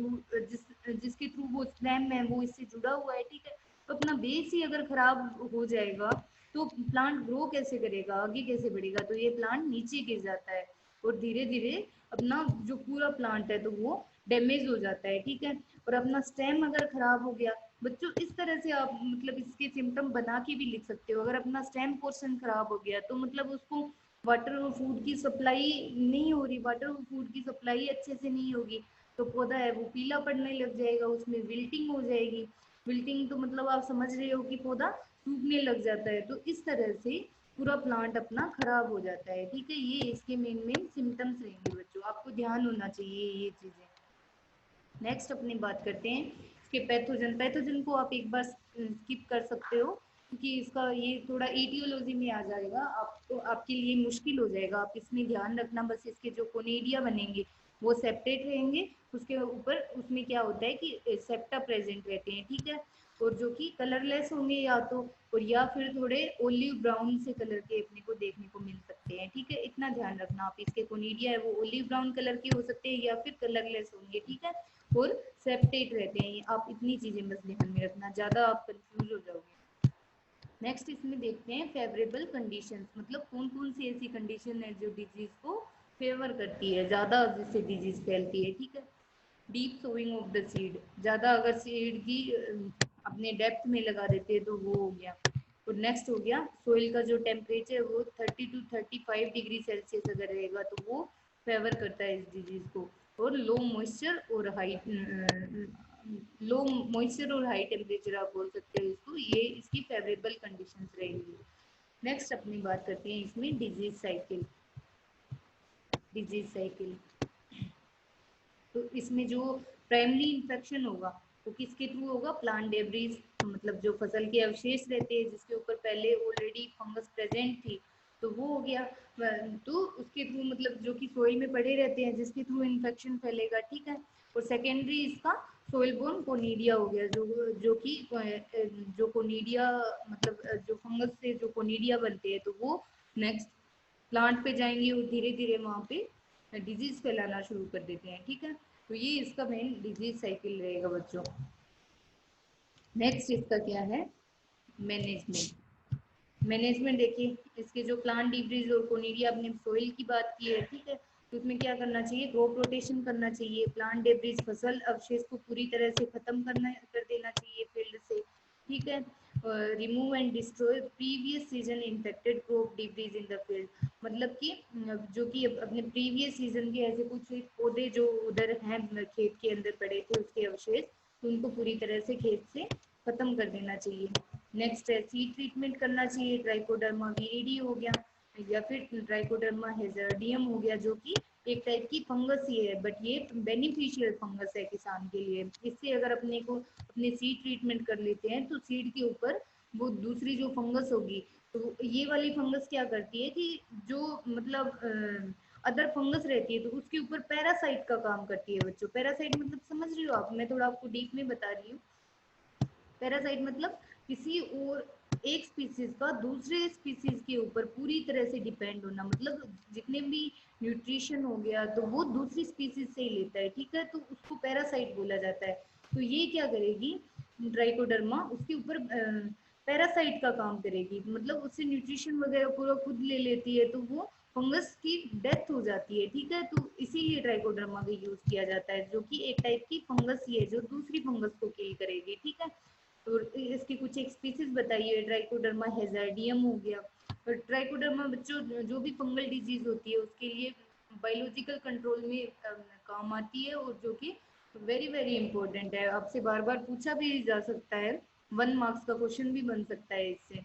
S1: जिसके थ्रू वो स्टेम है वो इससे जुड़ा हुआ है, ठीक है। तो अपना बेस ही अगर खराब हो जाएगा तो प्लांट ग्रो कैसे करेगा, आगे कैसे बढ़ेगा, तो ये प्लांट नीचे गिर जाता है, और धीरे धीरे अपना जो पूरा प्लांट है तो वो डैमेज हो जाता है, ठीक है। और अपना स्टेम अगर खराब हो गया बच्चों, इस तरह से आप मतलब इसके सिम्टम बना के भी लिख सकते हो। अगर अपना स्टेम पोर्शन खराब हो गया तो मतलब उसको वाटर और फूड की सप्लाई नहीं हो रही, वाटर और फूड की सप्लाई अच्छे से नहीं होगी, तो पौधा है वो पीला पड़ने लग जाएगा, उसमें विल्टिंग हो जाएगी। विल्टिंग तो मतलब आप समझ रहे हो कि पौधा सूखने लग जाता है। तो इस तरह से पूरा प्लांट अपना खराब हो जाता है। ठीक है, ये इसके मेन मेन सिम्टम्स रहेंगे बच्चों, आपको ध्यान होना चाहिए ये चीज़ें। नेक्स्ट अपनी बात करते हैं इसके पैथोजन। पैथोजन को आप एक बार स्किप कर सकते हो क्योंकि इसका ये थोड़ा ईटियोलॉजी में आ जाएगा, आपको आपके लिए मुश्किल हो जाएगा। आप इसमें ध्यान रखना बस, इसके जो कोनेडिया बनेंगे वो सेप्टेट रहेंगे, उसके ऊपर उसमें क्या होता है कि सेप्टा प्रेजेंट रहते हैं। ठीक है, और जो कि कलरलेस होंगे या तो, और या फिर थोड़े ओलिव ब्राउन से कलर के अपने को देखने को मिल सकते हैं। ठीक है, इतना ध्यान रखना आप, इसके कोनिडिया है वो ओलिव ब्राउन कलर के हो सकते हैं या फिर कलरलेस होंगे। ठीक है, और सेप्टेट रहते हैं। आप इतनी चीजें बस ध्यान में रखना, ज्यादा आप कंफ्यूज हो जाओगे। नेक्स्ट इसमें देखते हैं फेवरेबल कंडीशंस, मतलब कौन कौन सी ऐसी कंडीशन है जो डिजीज को फेवर करती है, ज्यादा जिससे डिजीज फैलती है। ठीक है, deep sowing of the seed, ज़्यादा अगर सीड की अपने डेप्थ में लगा देते हैं तो वो हो गया। और नेक्स्ट हो गया सोइल का जो टेम्परेचर है वो 30 to 35 डिग्री सेल्सियस अगर रहेगा तो वो फेवर करता है इस डिजीज को। और लो मॉइस्चर और हाई टेम्परेचर आप बोल सकते हो इसको, ये इसकी फेवरेबल कंडीशंस रहेंगी। नेक्स्ट अपनी बात करते हैं इसमें डिजीज साइकिल। डिजीज साइकिल तो इसमें जो प्राइमरी इन्फेक्शन होगा वो किसके थ्रू होगा, प्लांट डेब्रीज, मतलब जो फसल के अवशेष रहते हैं जिसके ऊपर पहले ऑलरेडी फंगस प्रेजेंट थी तो वो हो गया। तो उसके थ्रू मतलब जो कि सोइल में पड़े रहते हैं जिसके थ्रू इन्फेक्शन फैलेगा। ठीक है, और सेकेंडरी इसका सोइल बोर्न कोनीडिया हो गया, जो कि जो कोनीडिया मतलब जो फंगस से जो कोनीडिया बनते हैं तो वो नेक्स्ट प्लांट पे जाएंगे और धीरे धीरे वहाँ पे डिजीज फैलाना शुरू कर देते हैं। ठीक है, तो ये इसका मेन डिजीज साइकिल रहेगा बच्चों। नेक्स्ट इसका क्या है, मैनेजमेंट। मैनेजमेंट देखिए, इसके जो प्लांट डिब्रीज और कोनीडिया, अपने सोइल की बात की है। ठीक है, तो उसमें क्या करना चाहिए, क्रॉप रोटेशन करना चाहिए, प्लांट डिब्रीज फसल अवशेष को पूरी तरह से खत्म कर देना चाहिए फील्ड से। ठीक है, remove and destroy previous season infected crop debris in the field, मतलब कि जो कि अपने प्रीवियस सीजन के ऐसे कुछ पौधे जो उधर हैं खेत के अंदर पड़े थे उसके अवशेष, तो उनको पूरी तरह से खेत से खत्म कर देना चाहिए। नेक्स्ट है सीड ट्रीटमेंट करना चाहिए, ट्राइकोडर्मा वीरिडी हो गया या फिर ट्राइकोडर्मा हेजर्डियम हो गया, जो कि एक टाइप की फंगस ही है बट ये बेनिफिशियल फंगस है किसान के लिए। इससे अगर अपने को अपने सीड ट्रीटमेंट कर लेते हैं तो सीड के ऊपर वो दूसरी जो फंगस होगी तो ये वाली फंगस क्या करती है कि जो मतलब अदर फंगस रहती है तो उसके ऊपर पैरासाइट का काम करती है बच्चों। पैरासाइट मतलब समझ रही हो आप, मैं थोड़ा आपको डीप में बता रही हूँ। पैरासाइट मतलब किसी और एक स्पीसीज का दूसरे स्पीसीज के ऊपर पूरी तरह से डिपेंड होना, मतलब जितने भी न्यूट्रिशन हो गया तो वो दूसरी स्पीसीज से ही लेता है। ठीक है, तो उसको पैरासाइट बोला जाता है। तो ये क्या करेगी ट्राइकोडर्मा, उसके ऊपर पैरासाइट का काम करेगी, मतलब उससे न्यूट्रिशन वगैरह पूरा खुद ले लेती है तो वो फंगस की डेथ हो जाती है। ठीक है, तो इसीलिए ट्राइकोडर्मा का यूज किया जाता है, जो कि एक टाइप की फंगस ही है जो दूसरी फंगस को किल करेगी। ठीक है, तो इसकी कुछ एक स्पीसीज बताइए, ट्राइकोडर्मा हेजार्डियम हो गया। और ट्राइकोडर्मा बच्चों जो भी फंगल डिजीज होती है उसके लिए बायोलॉजिकल कंट्रोल में काम आती है और जो कि वेरी वेरी इंपॉर्टेंट है, आपसे बार बार पूछा भी जा सकता है, 1 मार्क्स का क्वेश्चन भी बन सकता है इससे,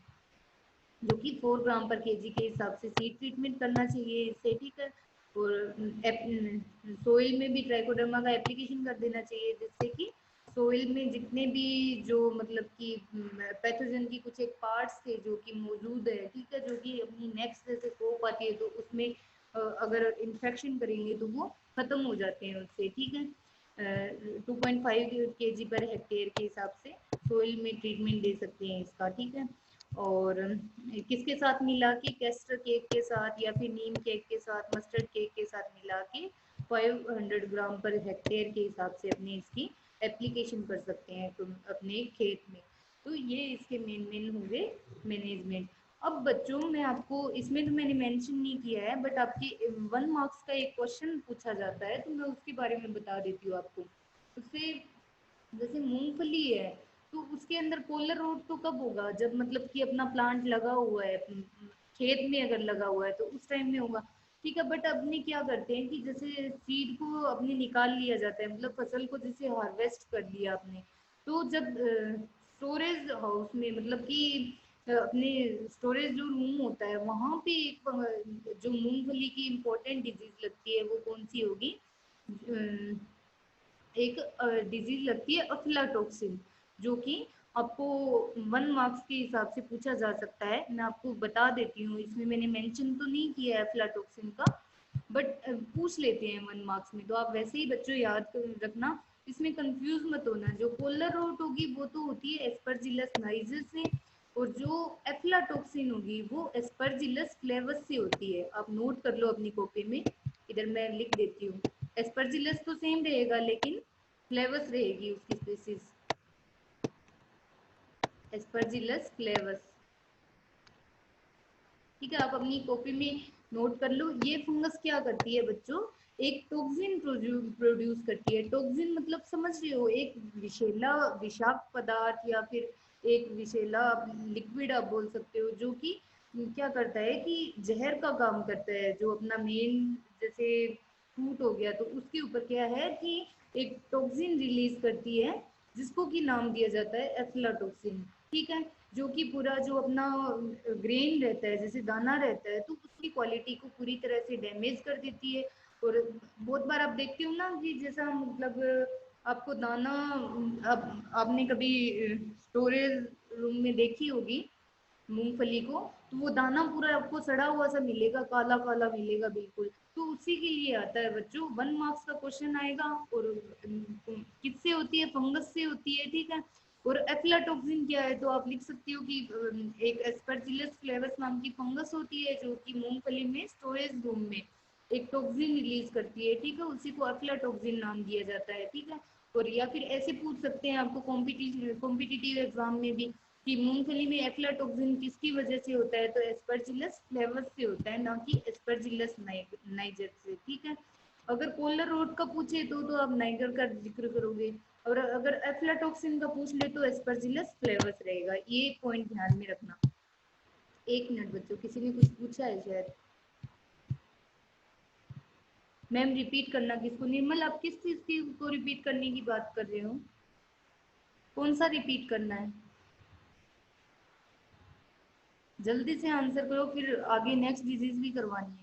S1: जो कि 4 ग्राम पर केजी के हिसाब से सीड ट्रीटमेंट करना चाहिए इससे। ठीक है, और सोइल में भी ट्राइकोडर्मा का एप्लीकेशन कर देना चाहिए जिससे कि सोइल में जितने भी जो मतलब कि पैथोजन की कुछ एक पार्ट्स थे जो कि मौजूद है। ठीक है, जो कि अपनी नेक्स्ट जैसे कोप आती है तो उसमें अगर इन्फेक्शन करेंगे तो वो खत्म हो जाते हैं उससे। ठीक है, 2.5 kg पर हेक्टेयर के हिसाब से सोइल में ट्रीटमेंट दे सकते हैं इसका। ठीक है, और किसके साथ मिला के, कैस्टर केक के साथ या फिर नीम केक के साथ, मस्टर्ड केक के साथ मिला के 500 ग्राम पर हेक्टेयर के हिसाब से अपने इसकी एप्लीकेशन कर सकते हैं तुम अपने खेत में। तो ये इसके मेन मेन होंगे मैनेजमेंट। अब बच्चों मैं आपको इसमें तो मैंने मेंशन नहीं किया है बट आपके 1 मार्क्स का एक क्वेश्चन पूछा जाता है तो मैं उसके बारे में बता देती हूँ आपको। उससे जैसे मूंगफली है तो उसके अंदर पोलर रूट तो कब होगा, जब मतलब कि अपना प्लांट लगा हुआ है खेत में अगर लगा हुआ है तो उस टाइम में होगा। ठीक है। बट अपने क्या करते हैं कि जैसे सीड को अपने निकाल लिया जाता है, मतलब फसल को जैसे हार्वेस्ट कर लिया आपने, तो जब स्टोरेज हाउस में, मतलब कि अपने स्टोरेज जो रूम होता है वहां पे एक जो मूंगफली की इम्पोर्टेंट डिजीज लगती है वो कौन सी होगी? एक डिजीज लगती है अफ्लाटोक्सिन, जो कि आपको 1 मार्क्स के हिसाब से पूछा जा सकता है। मैं आपको बता देती हूँ, इसमें मैंने मेंशन तो नहीं किया है अफ्लाटोक्सिन का, बट पूछ लेते हैं 1 मार्क्स में, तो आप वैसे ही बच्चों याद रखना। इसमें कंफ्यूज मत होना, जो पोलर रोट होगी वो तो होती है एस्परजिलस नाइजर से, और जो एफ्लाटोक्सिन होगी वो एस्परजिलस फ्लेवस से होती है। आप नोट कर लो अपनी कॉपी में, इधर मैं लिख देती हूँ। एस्परजिलस तो सेम रहेगा लेकिन फ्लेवस रहेगी उसकी स्पीसीज, एस्परजिलस फ्लेवस। ठीक है, आप अपनी कॉपी में नोट कर लो। ये फंगस क्या करती है बच्चों? एक टॉक्सिन प्रोड्यूस करती है। टॉक्सिन मतलब समझ रहे हो, एक विषैला विषाक्त पदार्थ या फिर एक विषैला लिक्विड आप बोल सकते हो, जो कि क्या करता है कि जहर का काम करता है। जो अपना मेन जैसे फ्रूट हो गया तो उसके ऊपर क्या है कि एक टॉक्सिन रिलीज करती है, जिसको कि नाम दिया जाता है एफ्लाटोक्सिन। ठीक है, जो कि पूरा जो अपना ग्रेन रहता है, जैसे दाना रहता है, तो उसकी क्वालिटी को पूरी तरह से डैमेज कर देती है। और बहुत बार आप देखते हो ना कि जैसा मतलब आपको दाना, आपने कभी स्टोरेज रूम में देखी होगी मूंगफली को, तो वो दाना पूरा आपको सड़ा हुआ सा मिलेगा, काला काला मिलेगा बिल्कुल। तो उसी के लिए आता है बच्चों, 1 मार्क्स का क्वेश्चन आएगा। और किससे होती है? फंगस से होती है। ठीक है, और एफ्लाटोक्सिन क्या है? तो आप लिख सकते हो कि एक एस्परजिलस फ्लेवस नाम की फंगस होती है, जो कि मूंगफली में स्टोरेज रूम में एक टॉक्सिन रिलीज करती है। ठीक है, उसी को एफ्लाटोक्सिन नाम दिया जाता है। ठीक है, और या फिर ऐसे पूछ सकते हैं आपको कॉम्पिटिटिव एग्जाम में भी कि मूंगफली में एफ्लाटोक्सिन किसकी वजह से होता है? तो एस्परजिलस फ्लेवस से होता है, ना कि एस्परजिलस नाइजर से। ठीक है, अगर पोलर रोड का पूछे तो आप नाइगर का जिक्र करोगे, और अगर एफ्लाटोक्सिन का पूछ ले तो एस्परजिलस फ्लेवस रहेगा। ये पॉइंट ध्यान में रखना। एक मिनट बच्चों, किसी ने कुछ पूछा है शायद। मैम रिपीट करना किसको? निर्मल, आप किस चीज की को रिपीट करने की बात कर रहे हो? कौन सा रिपीट करना है? जल्दी से आंसर करो, फिर आगे नेक्स्ट डिजीज भी करवानी है।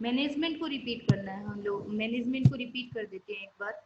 S1: मैनेजमेंट को रिपीट करना है, हम लोग मैनेजमेंट को रिपीट कर देते हैं एक बार।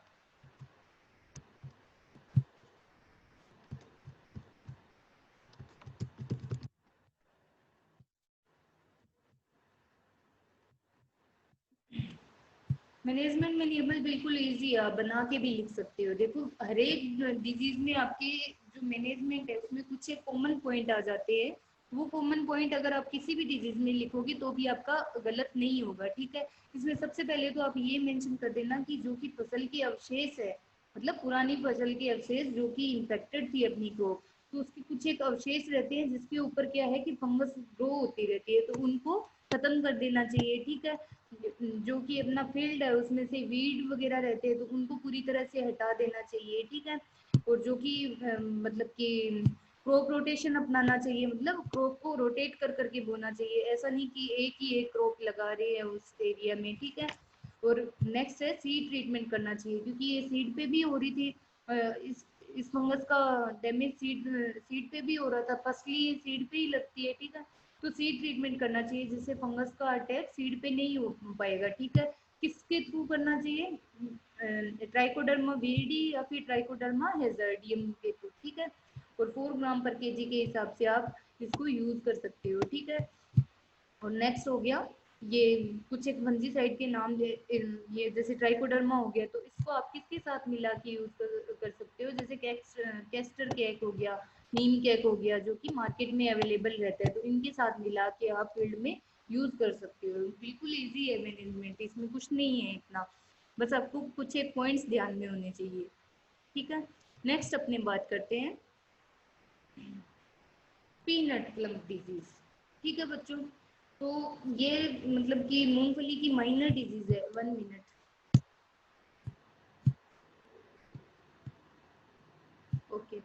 S1: मैनेजमेंट में निर्मल बिल्कुल इजी है, आप बना के भी लिख सकते हो। देखो, हर एक डिजीज में आपके जो मैनेजमेंट है उसमें कुछ एक कॉमन पॉइंट आ जाते हैं। वो कॉमन पॉइंट अगर आप किसी भी डिजीज में लिखोगे तो भी आपका गलत नहीं होगा। ठीक है, इसमें सबसे पहले तो आप ये मेंशन कर देना कि जो कि फसल के अवशेष है, मतलब पुरानी फसल के अवशेष जो कि इन्फेक्टेड थी अपनी क्रॉप, तो उसके कुछ एक अवशेष रहते हैं जिसके ऊपर क्या है कि फंगस ग्रो होती रहती है, तो उनको खत्म कर देना चाहिए। ठीक है, जो कि अपना फील्ड है उसमें से वीड वगैरह रहते हैं तो उनको पूरी तरह से हटा देना चाहिए। ठीक है, और जो कि मतलब कि क्रॉप रोटेशन अपनाना चाहिए, मतलब क्रॉप को रोटेट कर करके बोना चाहिए, ऐसा नहीं कि एक क्रॉप लगा रहे हैं उस एरिया में। ठीक है, और नेक्स्ट है सीड ट्रीटमेंट करना चाहिए, क्योंकि ये सीड पे भी हो रही थी। इस फंगस का डैमेज सीड सीड पे भी हो रहा था, फसली सीड पे ही लगती है। ठीक है, तो सीड ट्रीटमेंट करना चाहिए जिससे फंगस का अटैक सीड पे नहीं हो पाएगा। ठीक है, किसके थ्रू करना चाहिए? ट्राइकोडर्मा वीरिडी या फिर ट्राइकोडर्मा हेजर्डियम के थ्रू। ठीक है, और 4 ग्राम पर केजी के हिसाब से आप इसको यूज कर सकते हो। ठीक है, और नेक्स्ट हो गया ये कुछ एक फंजीसाइड के नाम ये जैसे ट्राइकोडर्मा हो गया, तो इसको आप किसके साथ मिला के यूज कर सकते हो? जैसे कैस्टर केक हो गया, नीम केक हो गया, जो कि मार्केट में अवेलेबल रहता है, तो इनके साथ मिला के आप फील्ड में यूज कर सकते हो। बिल्कुल इजी है मैनेजमेंट, इसमें कुछ नहीं है इतना, बस आपको कुछ एक पॉइंट्स ध्यान में होने चाहिए। ठीक है, नेक्स्ट अपने बात करते हैं पीनट प्लम डिजीज। ठीक है बच्चों, तो ये मतलब कि मूंगफली की माइनर डिजीज है। 1 मिनट, ओके।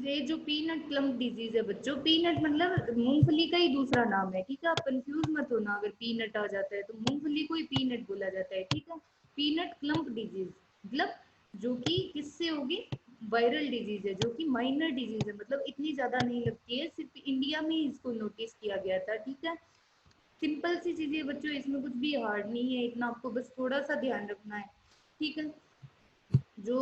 S1: ये जो पीनट क्लम्प डिजीज है बच्चों, पीनट मतलब मूंगफली का ही दूसरा नाम है, ठीक है। आप कंफ्यूज मत होना, अगर पीनट आ जाता है तो मूंगफली को ही पीनट बोला जाता है, ठीक है। पीनट क्लम्प डिजीज मतलब जो कि किससे होगी, वायरल डिजीज है, जो कि माइनर डिजीज है, मतलब इतनी ज्यादा नहीं लगती है, सिर्फ इंडिया में ही इसको नोटिस किया गया था, ठीक है। सिंपल सी चीजें बच्चों, इसमें कुछ भी हार्ड नहीं है, इतना आपको बस थोड़ा सा ध्यान रखना है, ठीक है। जो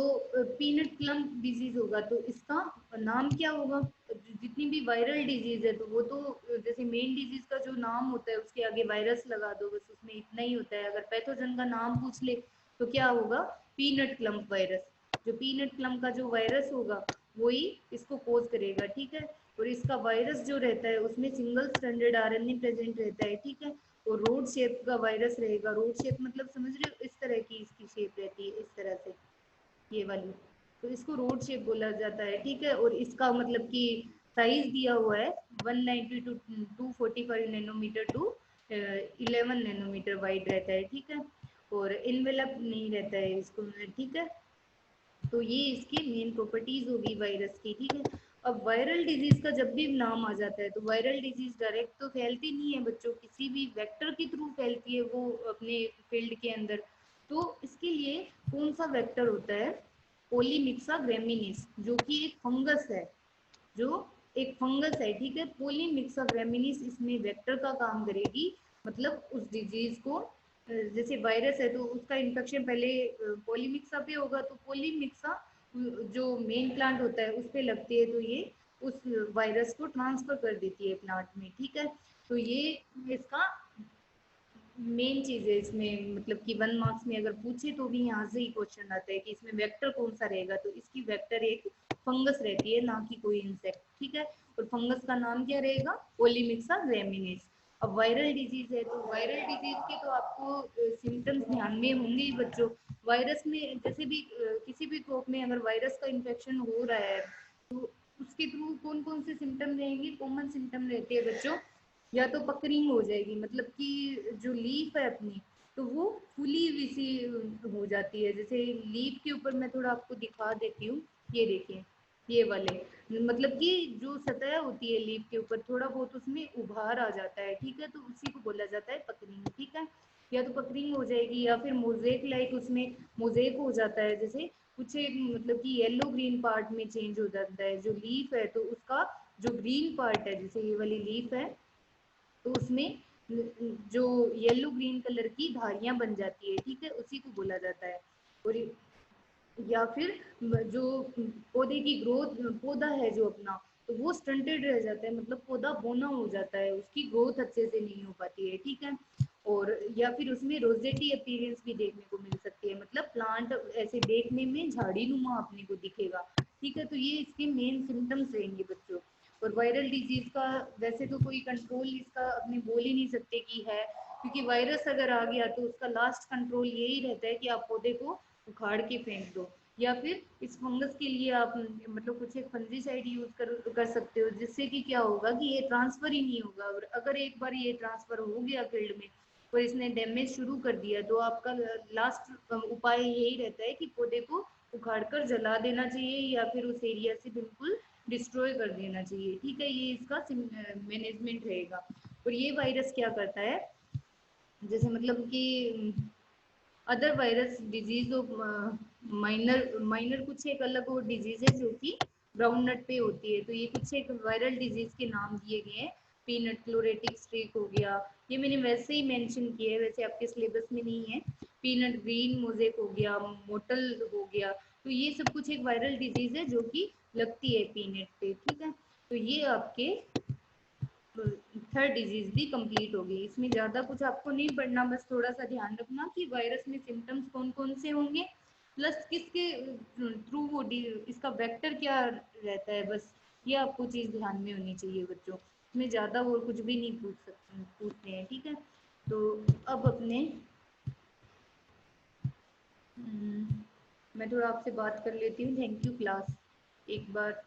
S1: पीनट क्लम्प डिजीज होगा तो इसका नाम क्या होगा, जितनी भी वायरल डिजीज है तो वो तो जैसे मेन डिजीज का जो नाम होता है उसके आगे वायरस लगा दो, बस उसमें इतना ही होता है। अगर पैथोजन का नाम पूछ ले तो क्या होगा, पीनट क्लम्प वायरस। जो पीनट क्लम्प का जो वायरस होगा वही इसको कोज करेगा, ठीक है। और इसका वायरस जो रहता है उसमें सिंगल स्ट्रैंडेड आरएनए प्रेजेंट रहता है, ठीक है। और रोड शेप का वायरस रहेगा, रोड शेप मतलब समझ रहे हो, इस तरह की इसकी शेप रहती है, इस तरह से ये वाली, तो इसको रोड शेप बोला जाता है, ठीक है। और इसका मतलब कि साइज दिया हुआ है 190 to 245 nanometer to 11 nanometer wide रहता है, ठीक है। और इनवेलप नहीं रहता है इसको, ठीक है। तो ये इसकी मेन प्रॉपर्टीज होगी वायरस की, ठीक है। अब वायरल डिजीज का जब भी नाम आ जाता है तो वायरल डिजीज डायरेक्ट तो फैलती नहीं है बच्चों, किसी भी वेक्टर के थ्रू फैलती है वो अपने फील्ड के अंदर। तो इसके लिए कौन सा वेक्टर होता है, पोलीमिक्सा ग्रेमिनिस, जो कि एक फंगस है, जो एक फंगस है, ठीक है। पोलीमिक्सा ग्रेमिनिस इसमें वेक्टर का काम करेगी, मतलब उस डिजीज को जैसे वायरस है तो उसका इन्फेक्शन पहले पोलीमिक्सा पे होगा, तो पोलीमिक्सा जो मेन प्लांट होता है उस पे लगती है, तो ये उस वायरस को ट्रांसफर कर देती है प्लांट में, ठीक है। तो ये इसका मेन चीज है इसमें, मतलब कि 1 मार्क्स में अगर पूछे तो भी यहाँ से ही क्वेश्चन आता है कि इसमें वेक्टर कौन सा रहेगा, तो इसकी वेक्टर एक फंगस रहती है, ना कि कोई इंसेक्ट, ठीक है। और फंगस का नाम क्या रहेगा, पोलीमिक्सा ग्रेमिनिस। अब वायरल डिजीज है, तो वायरल डिजीज के तो आपको सिम्टम्स ध्यान में होंगे ही बच्चों। वायरस में जैसे भी किसी भी क्रॉप में अगर वायरस का इन्फेक्शन हो रहा है तो उसके थ्रू कौन कौन से सिम्टम रहेंगे, कॉमन सिम्टम रहते हैं बच्चों। या तो पकरिंग हो जाएगी, मतलब कि जो लीफ है अपनी, तो वो फूली हुई सी हो जाती है, जैसे लीफ के ऊपर मैं थोड़ा आपको दिखा देती हूँ, ये देखिए, ये वाले, मतलब कि जो सतह होती है लीफ के ऊपर थोड़ा बहुत उसमें उभार आ जाता है, ठीक है। तो उसी को बोला जाता है पकरिंग, ठीक है। या तो पकरिंग हो जाएगी या फिर मोजेक लाइक, उसमें मोजेक हो जाता है, जैसे कुछ एक मतलब कि येलो ग्रीन पार्ट में चेंज हो जाता है जो लीफ है, तो उसका जो ग्रीन पार्ट है, जैसे ये वाली लीफ है तो उसमें जो येलो ग्रीन कलर की धारियां बन जाती है, ठीक है, उसी को बोला जाता है। और या फिर जो पौधे की ग्रोथ, पौधा है जो अपना, तो वो स्टंटेड रह जाता है, मतलब पौधा बौना हो जाता है, उसकी ग्रोथ अच्छे से नहीं हो पाती है, ठीक है। और या फिर उसमें रोजेटी अपीयरेंस भी देखने को मिल सकती है, मतलब प्लांट ऐसे देखने में झाड़ी नुमा अपने को दिखेगा, ठीक है। तो ये इसके मेन सिम्टम्स रहेंगे बच्चों। और वायरल डिजीज का वैसे तो कोई कंट्रोल इसका अपने बोल ही नहीं सकते कि है, क्योंकि वायरस अगर आ गया तो उसका लास्ट कंट्रोल यही रहता है कि आप पौधे को उखाड़ के फेंक दो, या फिर इस फंगस के लिए आप मतलब कुछ एक फंजीसाइड यूज कर सकते हो, जिससे कि क्या होगा कि ये ट्रांसफर ही नहीं होगा। और अगर एक बार ये ट्रांसफर हो गया फील्ड में और इसने डैमेज शुरू कर दिया, तो आपका लास्ट उपाय यही रहता है कि पौधे को उखाड़ कर जला देना चाहिए, या फिर उस एरिया से बिल्कुल डिस्ट्रॉय कर देना चाहिए, ठीक है। ये इसका मैनेजमेंट रहेगा। और ये वायरस क्या करता है, जैसे मतलब कि other virus disease of minor minor कुछ एक अलग और डिजीज है जो कि ग्राउंड नट पे होती है, तो ये कुछ एक वायरल डिजीज के नाम दिए गए हैं। पीनट क्लोरेटिक स्ट्रीक हो गया, ये मैंने वैसे ही मेंशन किया है, वैसे आपके सिलेबस में नहीं है। पीनट ग्रीन मोजेक हो गया, मोटल हो गया, तो ये सब कुछ एक वायरल डिजीज है जो कि लगती है पीनट पे, ठीक है। तो ये आपके थर्ड डिजीज भी कंप्लीट होगी, इसमें ज़्यादा कुछ आपको नहीं पढ़ना, बस थोड़ा सा ध्यान रखना कि वायरस में सिम्टम्स कौन कौन से होंगे, प्लस किसके थ्रू वो इसका वेक्टर क्या रहता है, बस ये आपको चीज़ ध्यान में होनी चाहिए बच्चों। इसमें ज़्यादा और कुछ भी नहीं पूछते हैं, ठीक है। तो अब अपने मैं थोड़ा आपसे बात कर लेती हूँ, थैंक यू क्लास, एक बार